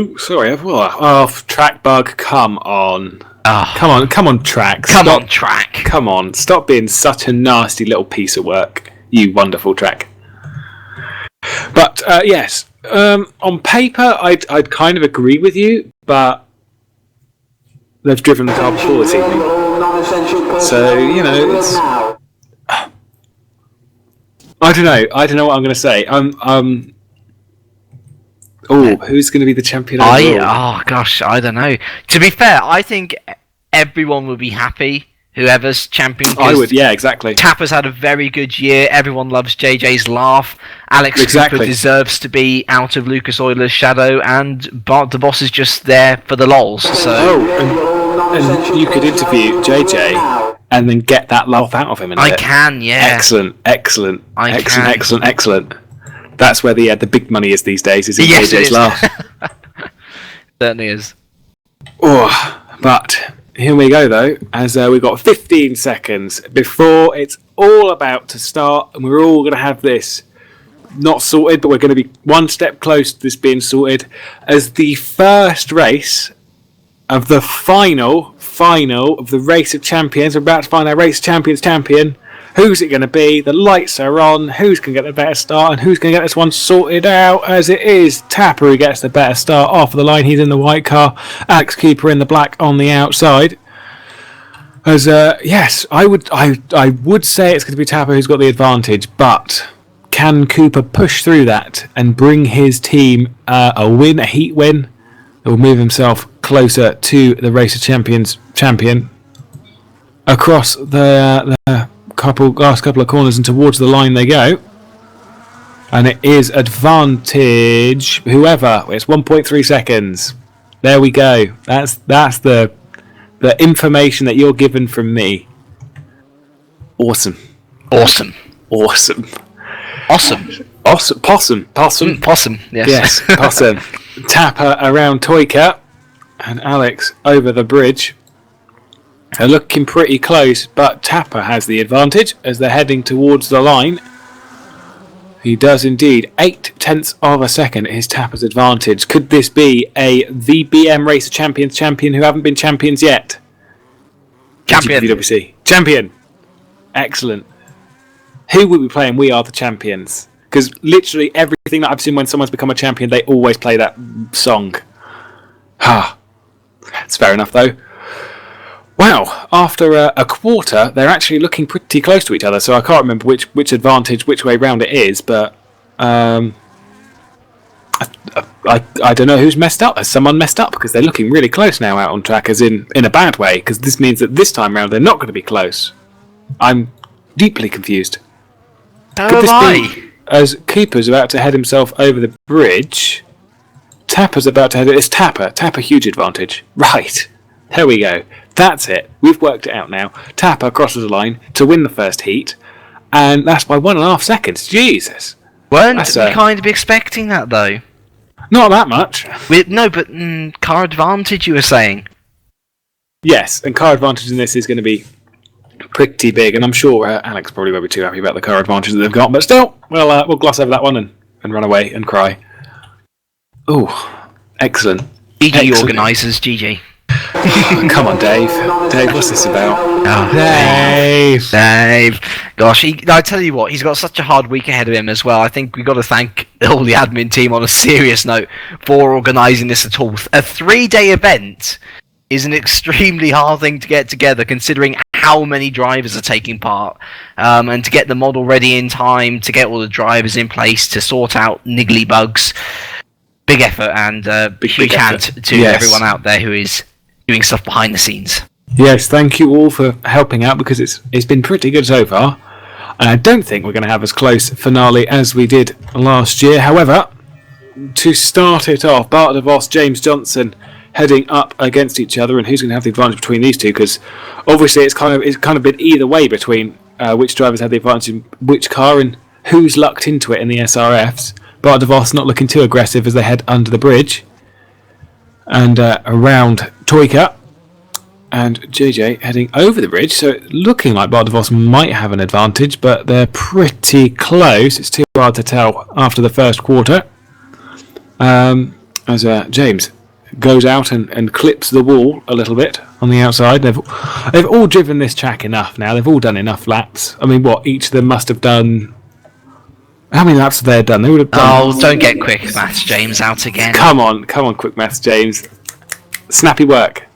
track bug, come on. Come on, track. Come on, stop being such a nasty little piece of work, you wonderful track. But, yes, On paper, I'd kind of agree with you, but they've driven the car before this evening. So, it's... I don't know what I'm going to say. Who's going to be the champion overall? I don't know. To be fair, I think everyone will be happy, whoever's champion. I would, yeah, exactly. Tapper's had a very good year. Everyone loves JJ's laugh. Alex Cooper deserves to be out of Lucas Euler's shadow, and Bart DeVos is just there for the lols. So, and you could interview JJ and then get that laugh out of him. I can, yeah. Excellent. That's where the big money is these days. Is in JJ's laugh. Certainly is. Oh, but here we go though, as we've got 15 seconds before it's all about to start, and we're all going to have this not sorted, but we're going to be one step close to this being sorted as the first race of the final of the Race of Champions. We're about to find our Race of Champions champion. Who's it going to be? The lights are on. Who's going to get the better start? And who's going to get this one sorted out? As it is Tapper who gets the better start off the line. He's in the white car. Alex Cooper in the black on the outside. As yes, I would say it's going to be Tapper who's got the advantage. But can Cooper push through that and bring his team a heat win? That will move himself closer to the Race of Champions champion. Across the last couple of corners and towards the line they go, and it is advantage whoever. It's 1.3 seconds. There we go. That's the information that you're given from me. Awesome. Possum. Yes, Possum. Tapper around Toyka and Alex over the bridge. They're looking pretty close, but Tapper has the advantage as they're heading towards the line. He does indeed. 0.8 of a second is Tapper's advantage. Could this be a VBM Race of Champions champion who haven't been champions yet? Champion. GPVWC. Champion. Excellent. Who will be playing We Are the Champions? Because literally everything that I've seen when someone's become a champion, they always play that song. That's fair enough though. Wow, after a quarter, they're actually looking pretty close to each other, so I can't remember which advantage, which way round it is, but I don't know who's messed up. Has someone messed up? Because they're looking really close now out on track, as in a bad way, because this means that this time round they're not going to be close. I'm deeply confused. Could this be, as Cooper's about to head himself over the bridge, Tapper's about to head... It's Tapper, huge advantage. Right, there we go. That's it. We've worked it out now. Tapper crosses the line to win the first heat, and that's by 1.5 seconds. Jesus. Weren't we kind of expecting that, though? Not that much. No, but car advantage, you were saying? Yes, and car advantage in this is going to be pretty big, and I'm sure Alex probably won't be too happy about the car advantage that they've got, but still, we'll gloss over that one and run away and cry. Oh, excellent. GG organisers, GG. Come on, Dave. Dave, what's this about? Oh, Dave. Gosh, I tell you what, he's got such a hard week ahead of him as well. I think we've got to thank all the admin team on a serious note for organising this at all. A 3-day event is an extremely hard thing to get together, considering how many drivers are taking part, and to get the model ready in time, to get all the drivers in place, to sort out niggly bugs. Big effort, and huge hand to everyone out there who is doing stuff behind the scenes. Yes, thank you all for helping out, because it's been pretty good so far, and I don't think we're going to have as close a finale as we did last year. However, to start it off, Bart DeVos, James Johnson heading up against each other, and who's going to have the advantage between these two? Because obviously it's kind of been either way between which drivers had the advantage in which car and who's lucked into it in the SRFs. Bart DeVos not looking too aggressive as they head under the bridge and around Toyka, and JJ heading over the bridge, so looking like Bart DeVos might have an advantage, but they're pretty close. It's too hard to tell after the first quarter, as James goes out and clips the wall a little bit on the outside. They've all driven this track enough now. They've all done enough laps. I mean, each of them must have done How many laps have they done? They would have done. Oh, don't get quick maths, James, out again. Come on, quick maths, James. Snappy work.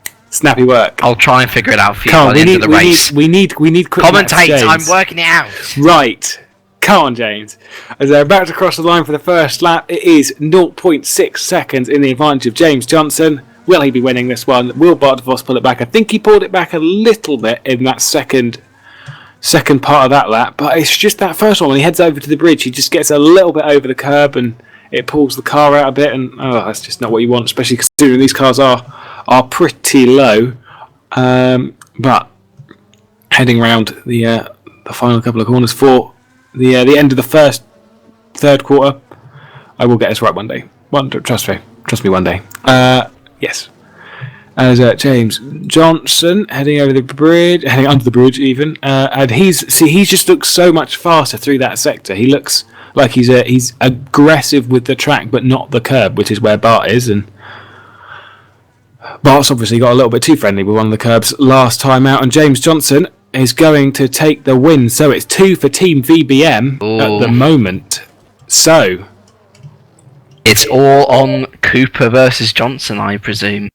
I'll try and figure it out for you Come by on, the end of the race. we need quick Commentate, maths, I'm James. working it out. Right. Come on, James. As they're about to cross the line for the first lap, it is 0.6 seconds in the advantage of James Johnson. Will he be winning this one? Will DeVos pull it back? I think he pulled it back a little bit in that second part of that lap, but it's just that first one when he heads over to the bridge, he just gets a little bit over the curb and it pulls the car out a bit, and that's just not what you want, especially considering these cars are pretty low. But heading round the final couple of corners for the end of the third quarter, I will get this right one day. Trust me, one day. Yes. As James Johnson heading under the bridge even, and he just looks so much faster through that sector. He looks like he's aggressive with the track, but not the curb, which is where Bart is, and Bart's obviously got a little bit too friendly with one of the curbs last time out, and James Johnson is going to take the win. So it's 2 for Team VBM at the moment. So it's all on Cooper versus Johnson, I presume.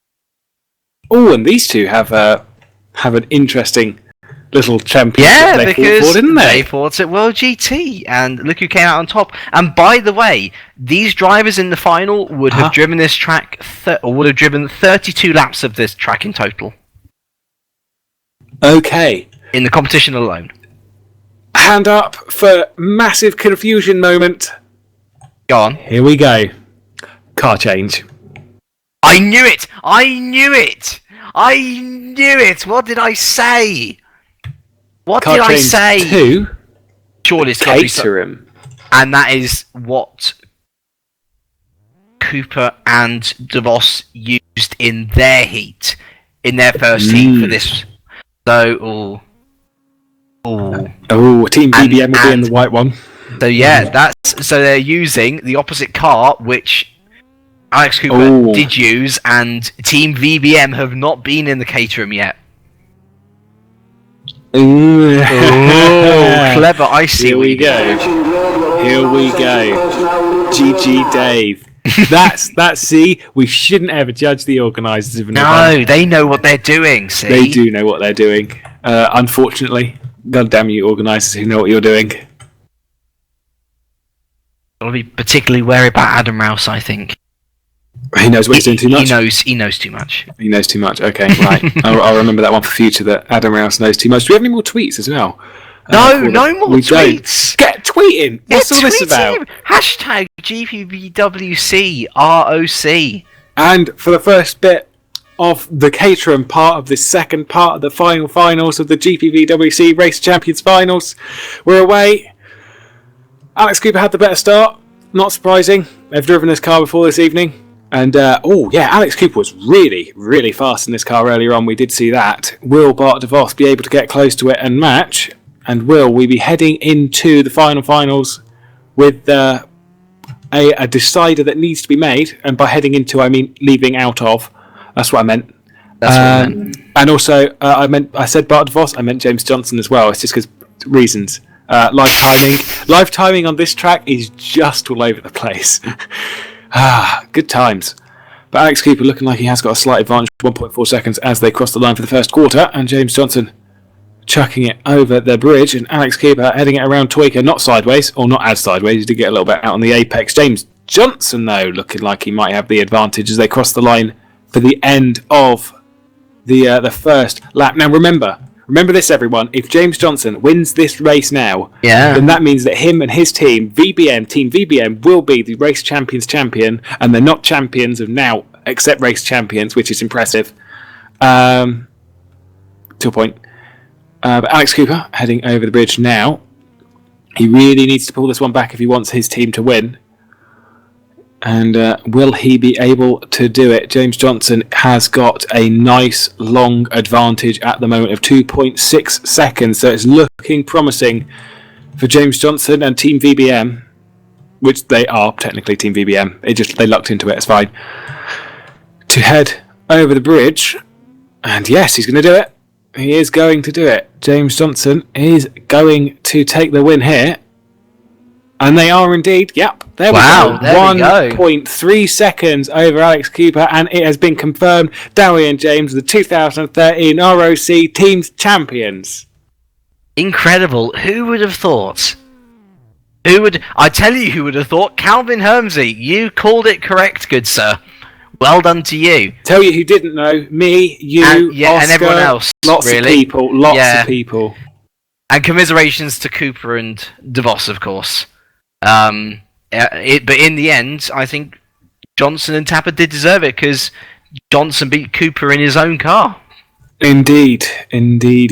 Oh, and these two have an interesting little championship they fought for, didn't they? They fought at World GT, and look who came out on top. And by the way, these drivers in the final would have driven this track, would have driven 32 laps of this track in total. Okay. In the competition alone. Hand up for massive confusion moment. Go on. Here we go. Car change. I knew it! What did I say? Car change to Surely it's Caterham. And that is what Cooper and DeVos used in their heat, in their first heat for this. So, Team BBM will be in the white one. So yeah, so they're using the opposite car, which Alex Cooper did use, and Team VBM have not been in the Caterham yet. Ooh. Clever, I see. Here we go. GG Dave. See, we shouldn't ever judge the organisers of an event. No, they know what they're doing, see? They do know what they're doing. Unfortunately, God damn you organisers who know what you're doing. Gotta be particularly wary about Adam Rouse, I think. He knows what he's doing too much. He knows too much. He knows too much. Okay, right. I'll remember that one for future. That Adam Rouse knows too much. Do we have any more tweets as well? No more tweets. Get tweeting. What's all this about? Hashtag GPVWC ROC. And for the first bit of the Caterham part of this second part of the finals of the GPVWC Race Champions Finals, we're away. Alex Cooper had the better start. Not surprising. They've driven this car before this evening. And, Alex Cooper was really, really fast in this car earlier on. We did see that. Will Bart DeVos be able to get close to it and match? And will we be heading into the finals with a decider that needs to be made? And by heading into, I mean leaving out of. That's what I meant. That's what I meant. And also, I said Bart DeVos, I meant James Johnson as well. It's just because reasons. Live timing on this track is just all over the place. Good times. But Alex Cooper looking like he has got a slight advantage, 1.4 seconds as they cross the line for the first quarter, and James Johnson chucking it over the bridge, and Alex Cooper heading it around Toyka, not sideways, or not as sideways, he did get a little bit out on the apex. James Johnson, though, looking like he might have the advantage as they cross the line for the end of the first lap. Now remember this, everyone. If James Johnson wins this race now, then that means that him and his team, Team VBM, will be the race champions champion, and they're not champions of now, except race champions, which is impressive. To a point. But Alex Cooper heading over the bridge now. He really needs to pull this one back if he wants his team to win. And will he be able to do it? James Johnson has got a nice long advantage at the moment of 2.6 seconds. So it's looking promising for James Johnson and Team VBM, which they are technically Team VBM. They lucked into it. It's fine. To head over the bridge. And yes, he's going to do it. He is going to do it. James Johnson is going to take the win here. And they are indeed. Yep. There we Wow, go. there we go. 1.3 seconds over Alex Cooper, and it has been confirmed. Dowie and James, the 2013 ROC Teams Champions. Incredible. Who would have thought? I tell you who would have thought. Calvin Hermsey, you called it correct, good sir. Well done to you. Tell you who didn't know, me, you, Oscar, and everyone else. Lots of people. And commiserations to Cooper and DeVos, of course. But in the end, I think Johnson and Tapper did deserve it, because Johnson beat Cooper in his own car. Indeed. And just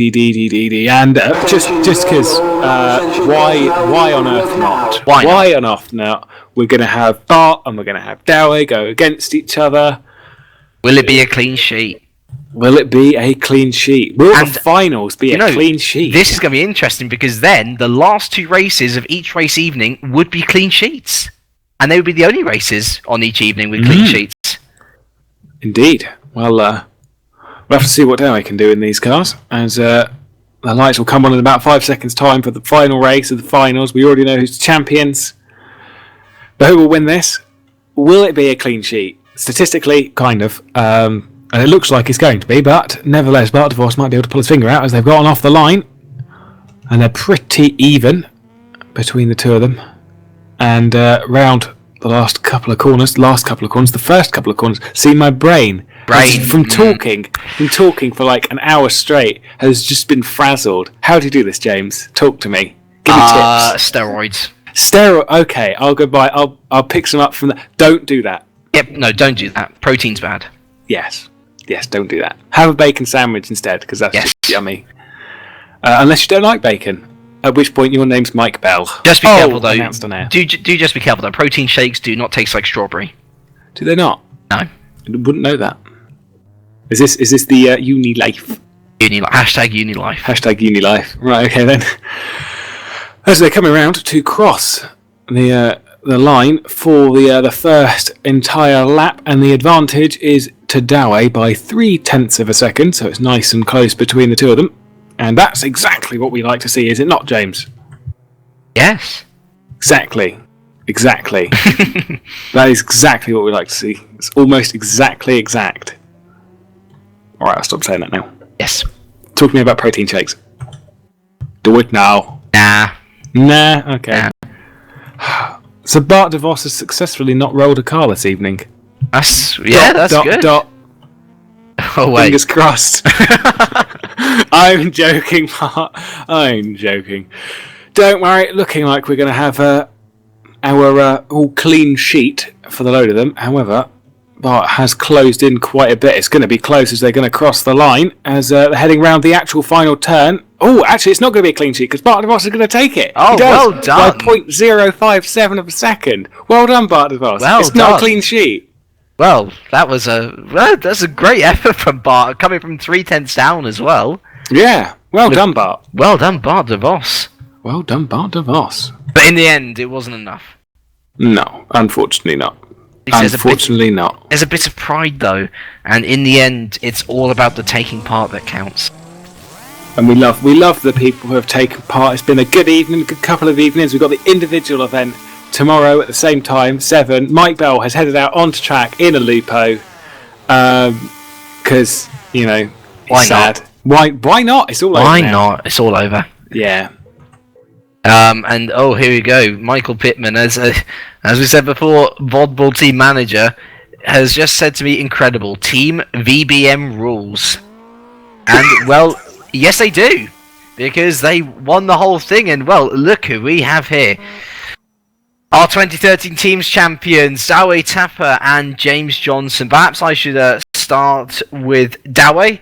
because, why on earth not? Why on earth not? We're going to have Bart and we're going to have Dowie go against each other. Will it be a clean sheet? Will it be a clean sheet? Will the finals be a clean sheet? This is going to be interesting, because then the last 2 races of each race evening would be clean sheets. And they would be the only races on each evening with clean sheets. Indeed. Well, we'll have to see what Dowie can do in these cars, as the lights will come on in about 5 seconds' time for the final race of the finals. We already know who's the champions. But who will win this? Will it be a clean sheet? Statistically, kind of. And it looks like it's going to be, but nevertheless, Bart DeVos might be able to pull his finger out as they've gotten off the line. And they're pretty even between the two of them. And round the first couple of corners, see my brain from talking for like an hour straight has just been frazzled. How do you do this, James? Talk to me. Give me tips. Steroids. Okay, I'll go buy. I'll pick some up from that. Don't do that. Yep, no, don't do that. Protein's bad. Yes, don't do that. Have a bacon sandwich instead, because that's just yummy. Unless you don't like bacon, at which point your name's Mike Bell. Just be careful though. Announced on air. Do just be careful though. Protein shakes do not taste like strawberry. Do they not? No. I wouldn't know that. Is this the Unilife? Hashtag Unilife. Hashtag Unilife. Right. Okay then. As they're coming around to cross the line for the first entire lap, and the advantage is to Dowie by 0.3 of a second, so it's nice and close between the two of them, and that's exactly what we like to see, is it not, James? Yes. Exactly. That is exactly what we like to see. It's almost exactly exact. Alright, I'll stop saying that now. Yes. Talk to me about protein shakes. Do it now. Nah, okay. Nah. So Bart DeVos has successfully not rolled a car this evening. That's good. Oh wait. Fingers crossed. I'm joking, Bart. I'm joking. Don't worry, looking like we're going to have our all clean sheet for the load of them. However, Bart has closed in quite a bit. It's going to be close as they're going to cross the line as they're heading round the actual final turn. Oh, actually, it's not going to be a clean sheet because Bart DeVos is going to take it. Oh, well done. By 0.057 of a second. Well done, Bart DeVos. It's not a clean sheet. Well, that's a great effort from Bart, coming from 0.3 down as well. Yeah, well done, Bart. Well done, Bart DeVos. Well done, Bart DeVos. But in the end, it wasn't enough. No, unfortunately not. There's a bit of pride though, and in the end, it's all about the taking part that counts. And we love the people who have taken part. It's been a good evening, a good couple of evenings. We've got the individual event tomorrow at the same time, 7. Mike Bell has headed out onto track in a Lupo, because he's sad. Why not? It's all over. Why not? It's all over. Yeah. And here we go. Michael Pittman, as we said before, Vodball team manager, has just said to me, incredible. Team VBM rules. And, well, yes they do. Because they won the whole thing. And, well, look who we have here. Our 2013 team's champions, Dowie Tapper and James Johnson. Perhaps I should start with Dowie.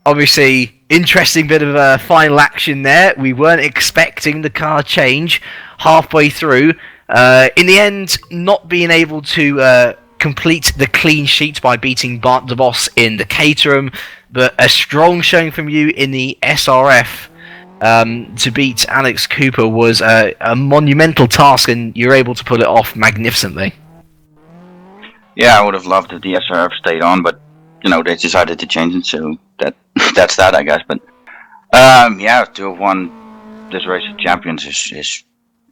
Obviously, interesting bit of final action there. We weren't expecting the car change halfway through. In the end, not being able to complete the clean sheet by beating Bart DeVos in the Caterham, but a strong showing from you in the SRF to beat Alex Cooper was a monumental task, and you're able to pull it off magnificently. Yeah, I would have loved if the SRF stayed on, but they decided to change it, so that's that, I guess. But to have won this race of champions is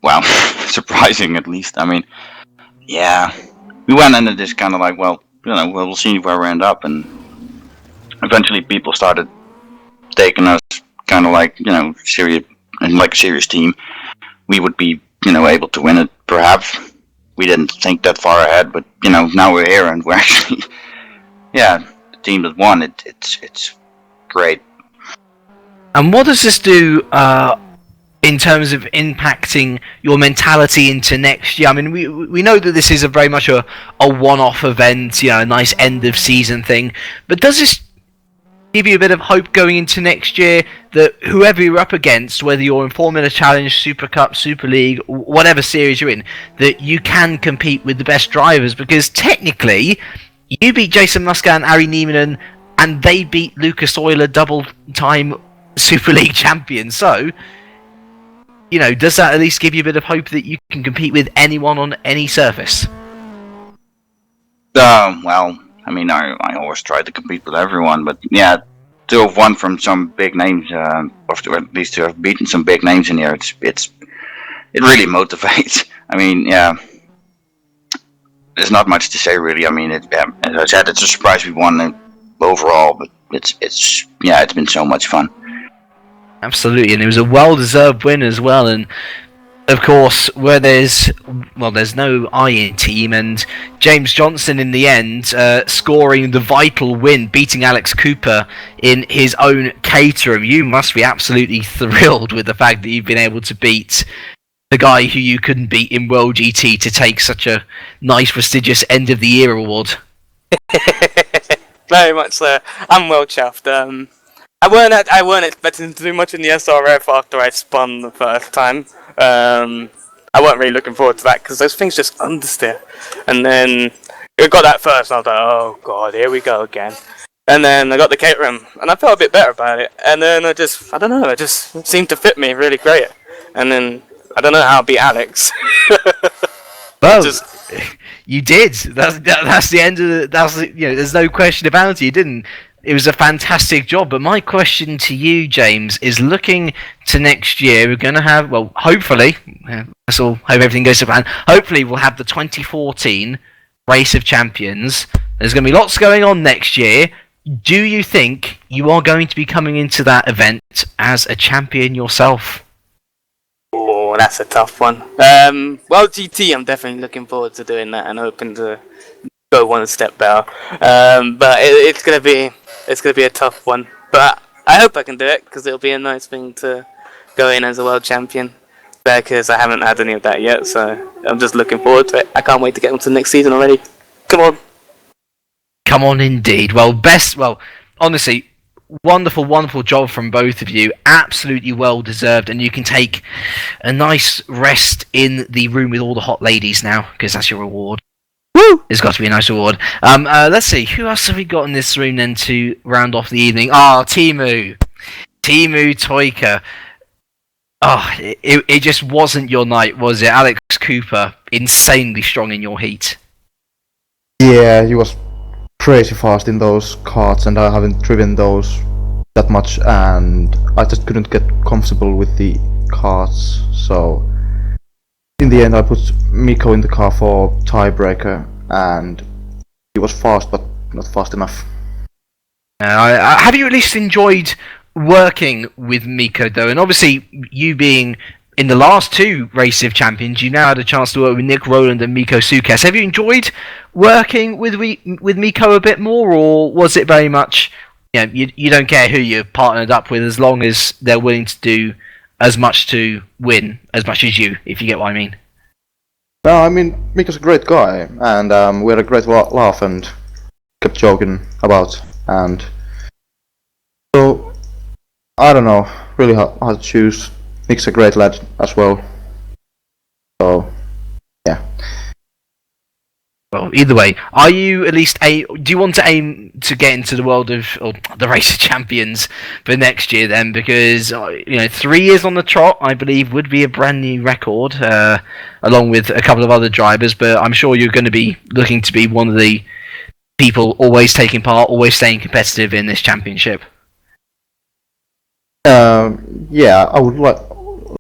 well, surprising at least. I mean, yeah, we went into this kind of like, well, we'll see where we end up, and eventually people started taking us kind of like, serious, and like a serious team. We would be, able to win it. Perhaps we didn't think that far ahead, but now we're here and we're actually, yeah, the team that won. It's great. And what does this do in terms of impacting your mentality into next year? I mean, we know that this is a very much a one-off event, a nice end of season thing. But does this give you a bit of hope going into next year that whoever you're up against, whether you're in Formula Challenge, Super Cup, Super League, whatever series you're in, that you can compete with the best drivers? Because technically, you beat Jason Muscat and Ari Neiman, and they beat Lucas Euler, double-time Super League champion. So, does that at least give you a bit of hope that you can compete with anyone on any surface? Well, I mean, I always try to compete with everyone, but yeah, to have won from some big names, or at least to have beaten some big names in here, it really motivates. I mean, yeah, there's not much to say really. I mean, as I said, it's a surprise we won overall, but it's been so much fun. Absolutely, and it was a well-deserved win as well. And of course, where there's no I in team, and James Johnson in the end scoring the vital win, beating Alex Cooper in his own Caterham. You must be absolutely thrilled with the fact that you've been able to beat the guy who you couldn't beat in World GT to take such a nice, prestigious end of the year award. Very much so. I'm well chuffed. I weren't expecting to do much in the SRF after I spun the first time. I weren't really looking forward to that because those things just understeer. And then I got that first, and I was like, oh god, here we go again. And then I got the Caterham, and I felt a bit better about it. And then I don't know, it just seemed to fit me really great. And then I don't know how I beat Alex. Well, you did. That's the end of the. There's no question about it. You didn't. It was a fantastic job. But my question to you, James, is looking to next year. We're going to have, well, hopefully, let's all hope everything goes to plan. Hopefully, we'll have the 2014 Race of Champions. There's going to be lots going on next year. Do you think you are going to be coming into that event as a champion yourself? Oh, that's a tough one. Well, GT, I'm definitely looking forward to doing that and hoping to go one step better. But it's gonna be a tough one. But I hope I can do it because it'll be a nice thing to go in as a world champion. Because I haven't had any of that yet, so I'm just looking forward to it. I can't wait to get on to the next season already. Come on. Come on, indeed. Well, honestly, wonderful job from both of you. Absolutely well deserved, and you can take a nice rest in the room with all the hot ladies now, because that's your reward. Woo! It's got to be a nice reward. Let's see, who else have we got in this room then to round off the evening? Timu Toika. It just wasn't your night, was it? Alex Cooper, insanely strong in your heat. Yeah, he was crazy fast in those karts, and I haven't driven those that much, and I just couldn't get comfortable with the karts. So in the end, I put Mikko in the car for tiebreaker, and he was fast, but not fast enough. Have you at least enjoyed working with Mikko, though? And obviously, you being in the last two Race of Champions, you now had a chance to work with Nick Rowland and Mikko Sucas. Have you enjoyed working with Mikko a bit more, or was it very much, you don't care who you're partnered up with as long as they're willing to do as much to win as much as you, if you get what I mean? No, I mean, Mikko's a great guy, and we had a great laugh and kept joking about, and so I don't know really how to choose. Nick's a great lad as well. So, yeah. Well, either way, are you at least do you want to aim to get into the world of the Race of Champions for next year then? Because 3 years on the trot, I believe, would be a brand new record, along with a couple of other drivers. But I'm sure you're going to be looking to be one of the people always taking part, always staying competitive in this championship. Yeah, I would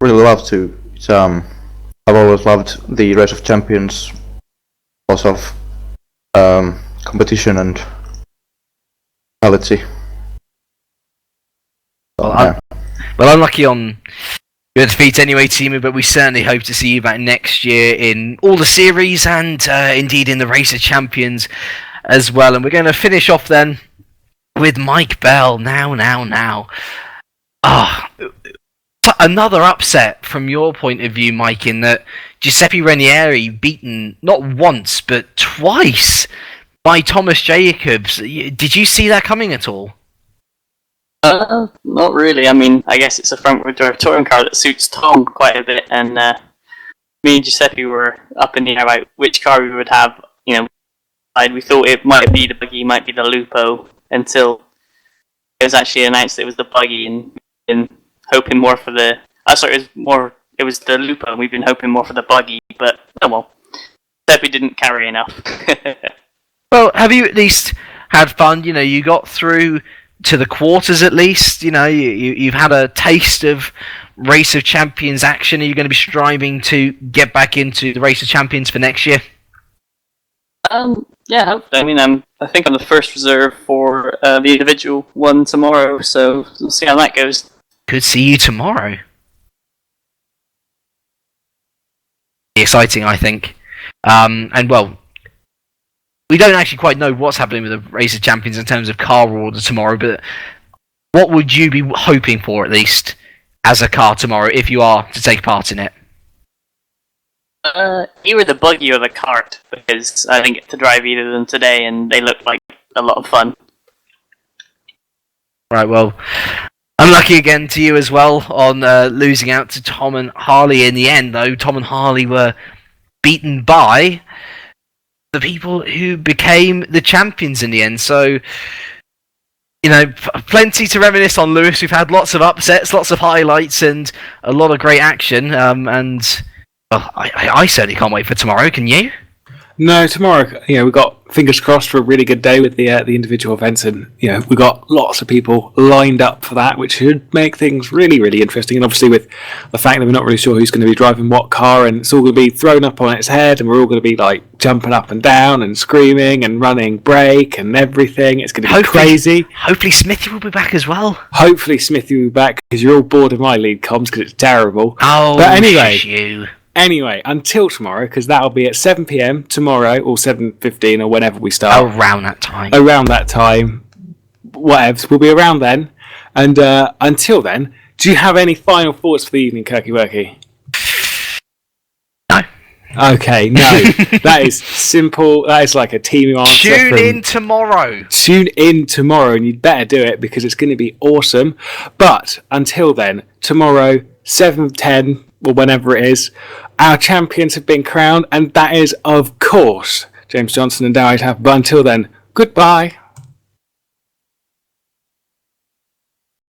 really love to. It's I've always loved the Race of Champions because of competition and quality. Well, unlucky on your defeat anyway, Timu, but we certainly hope to see you back next year in all the series and indeed in the Race of Champions as well. And we're going to finish off then with Mike Bell. Now. Another upset from your point of view, Mike, in that Giuseppe Ranieri beaten not once but twice by Thomas Jacobs. Did you see that coming at all? Not really. I mean, I guess it's a front-wheel drive touring car that suits Tom quite a bit, and me and Giuseppe were up in the air about which car we would have. We thought it might be the buggy, might be the Lupo, until it was actually announced it was the buggy, and we've been hoping more for the. It was the Lupo, and we've been hoping more for the buggy, but oh well. Giuseppe didn't carry enough. Well, have you at least had fun? You got through to the quarters at least. You've had a taste of Race of Champions action. Are you going to be striving to get back into the Race of Champions for next year? Yeah, hopefully. I mean, I think I'm the first reserve for the individual one tomorrow, so we'll see how that goes. Could see you tomorrow. Exciting, I think. And well, we don't actually quite know what's happening with the Race of Champions in terms of car order tomorrow, but what would you be hoping for, at least, as a car tomorrow, if you are to take part in it? Either the buggy or the cart, because I didn't get to drive either of them today, and they look like a lot of fun. Right, well, unlucky again to you as well on losing out to Tom and Harley in the end, though. Tom and Harley were beaten by the people who became the champions in the end. So, plenty to reminisce on, Lewis. We've had lots of upsets, lots of highlights, and a lot of great action. Well, I certainly can't wait for tomorrow. Can you? No, tomorrow, we've got fingers crossed for a really good day with the individual events, and we've got lots of people lined up for that, which should make things really, really interesting. And obviously, with the fact that we're not really sure who's going to be driving what car, and it's all going to be thrown up on its head, and we're all going to be like jumping up and down and screaming and running brake and everything. It's going to be crazy. Hopefully, Smithy will be back as well. Hopefully, Smithy will be back because you're all bored of my lead comms because it's terrible. Oh, but anyway. shush you. Anyway, until tomorrow, because that'll be at 7 p.m. tomorrow, or 7:15, or whenever we start. Around that time. Whatevs. We'll be around then. And until then, do you have any final thoughts for the evening, Kirky Worky? No. Okay, no. That is simple. That is like a team answer. Tune in tomorrow. Tune in tomorrow, and you'd better do it because it's going to be awesome. But until then, tomorrow, 7:10, or whenever it is, our champions have been crowned, and that is, of course, James Johnson and Dowd have. But until then, goodbye.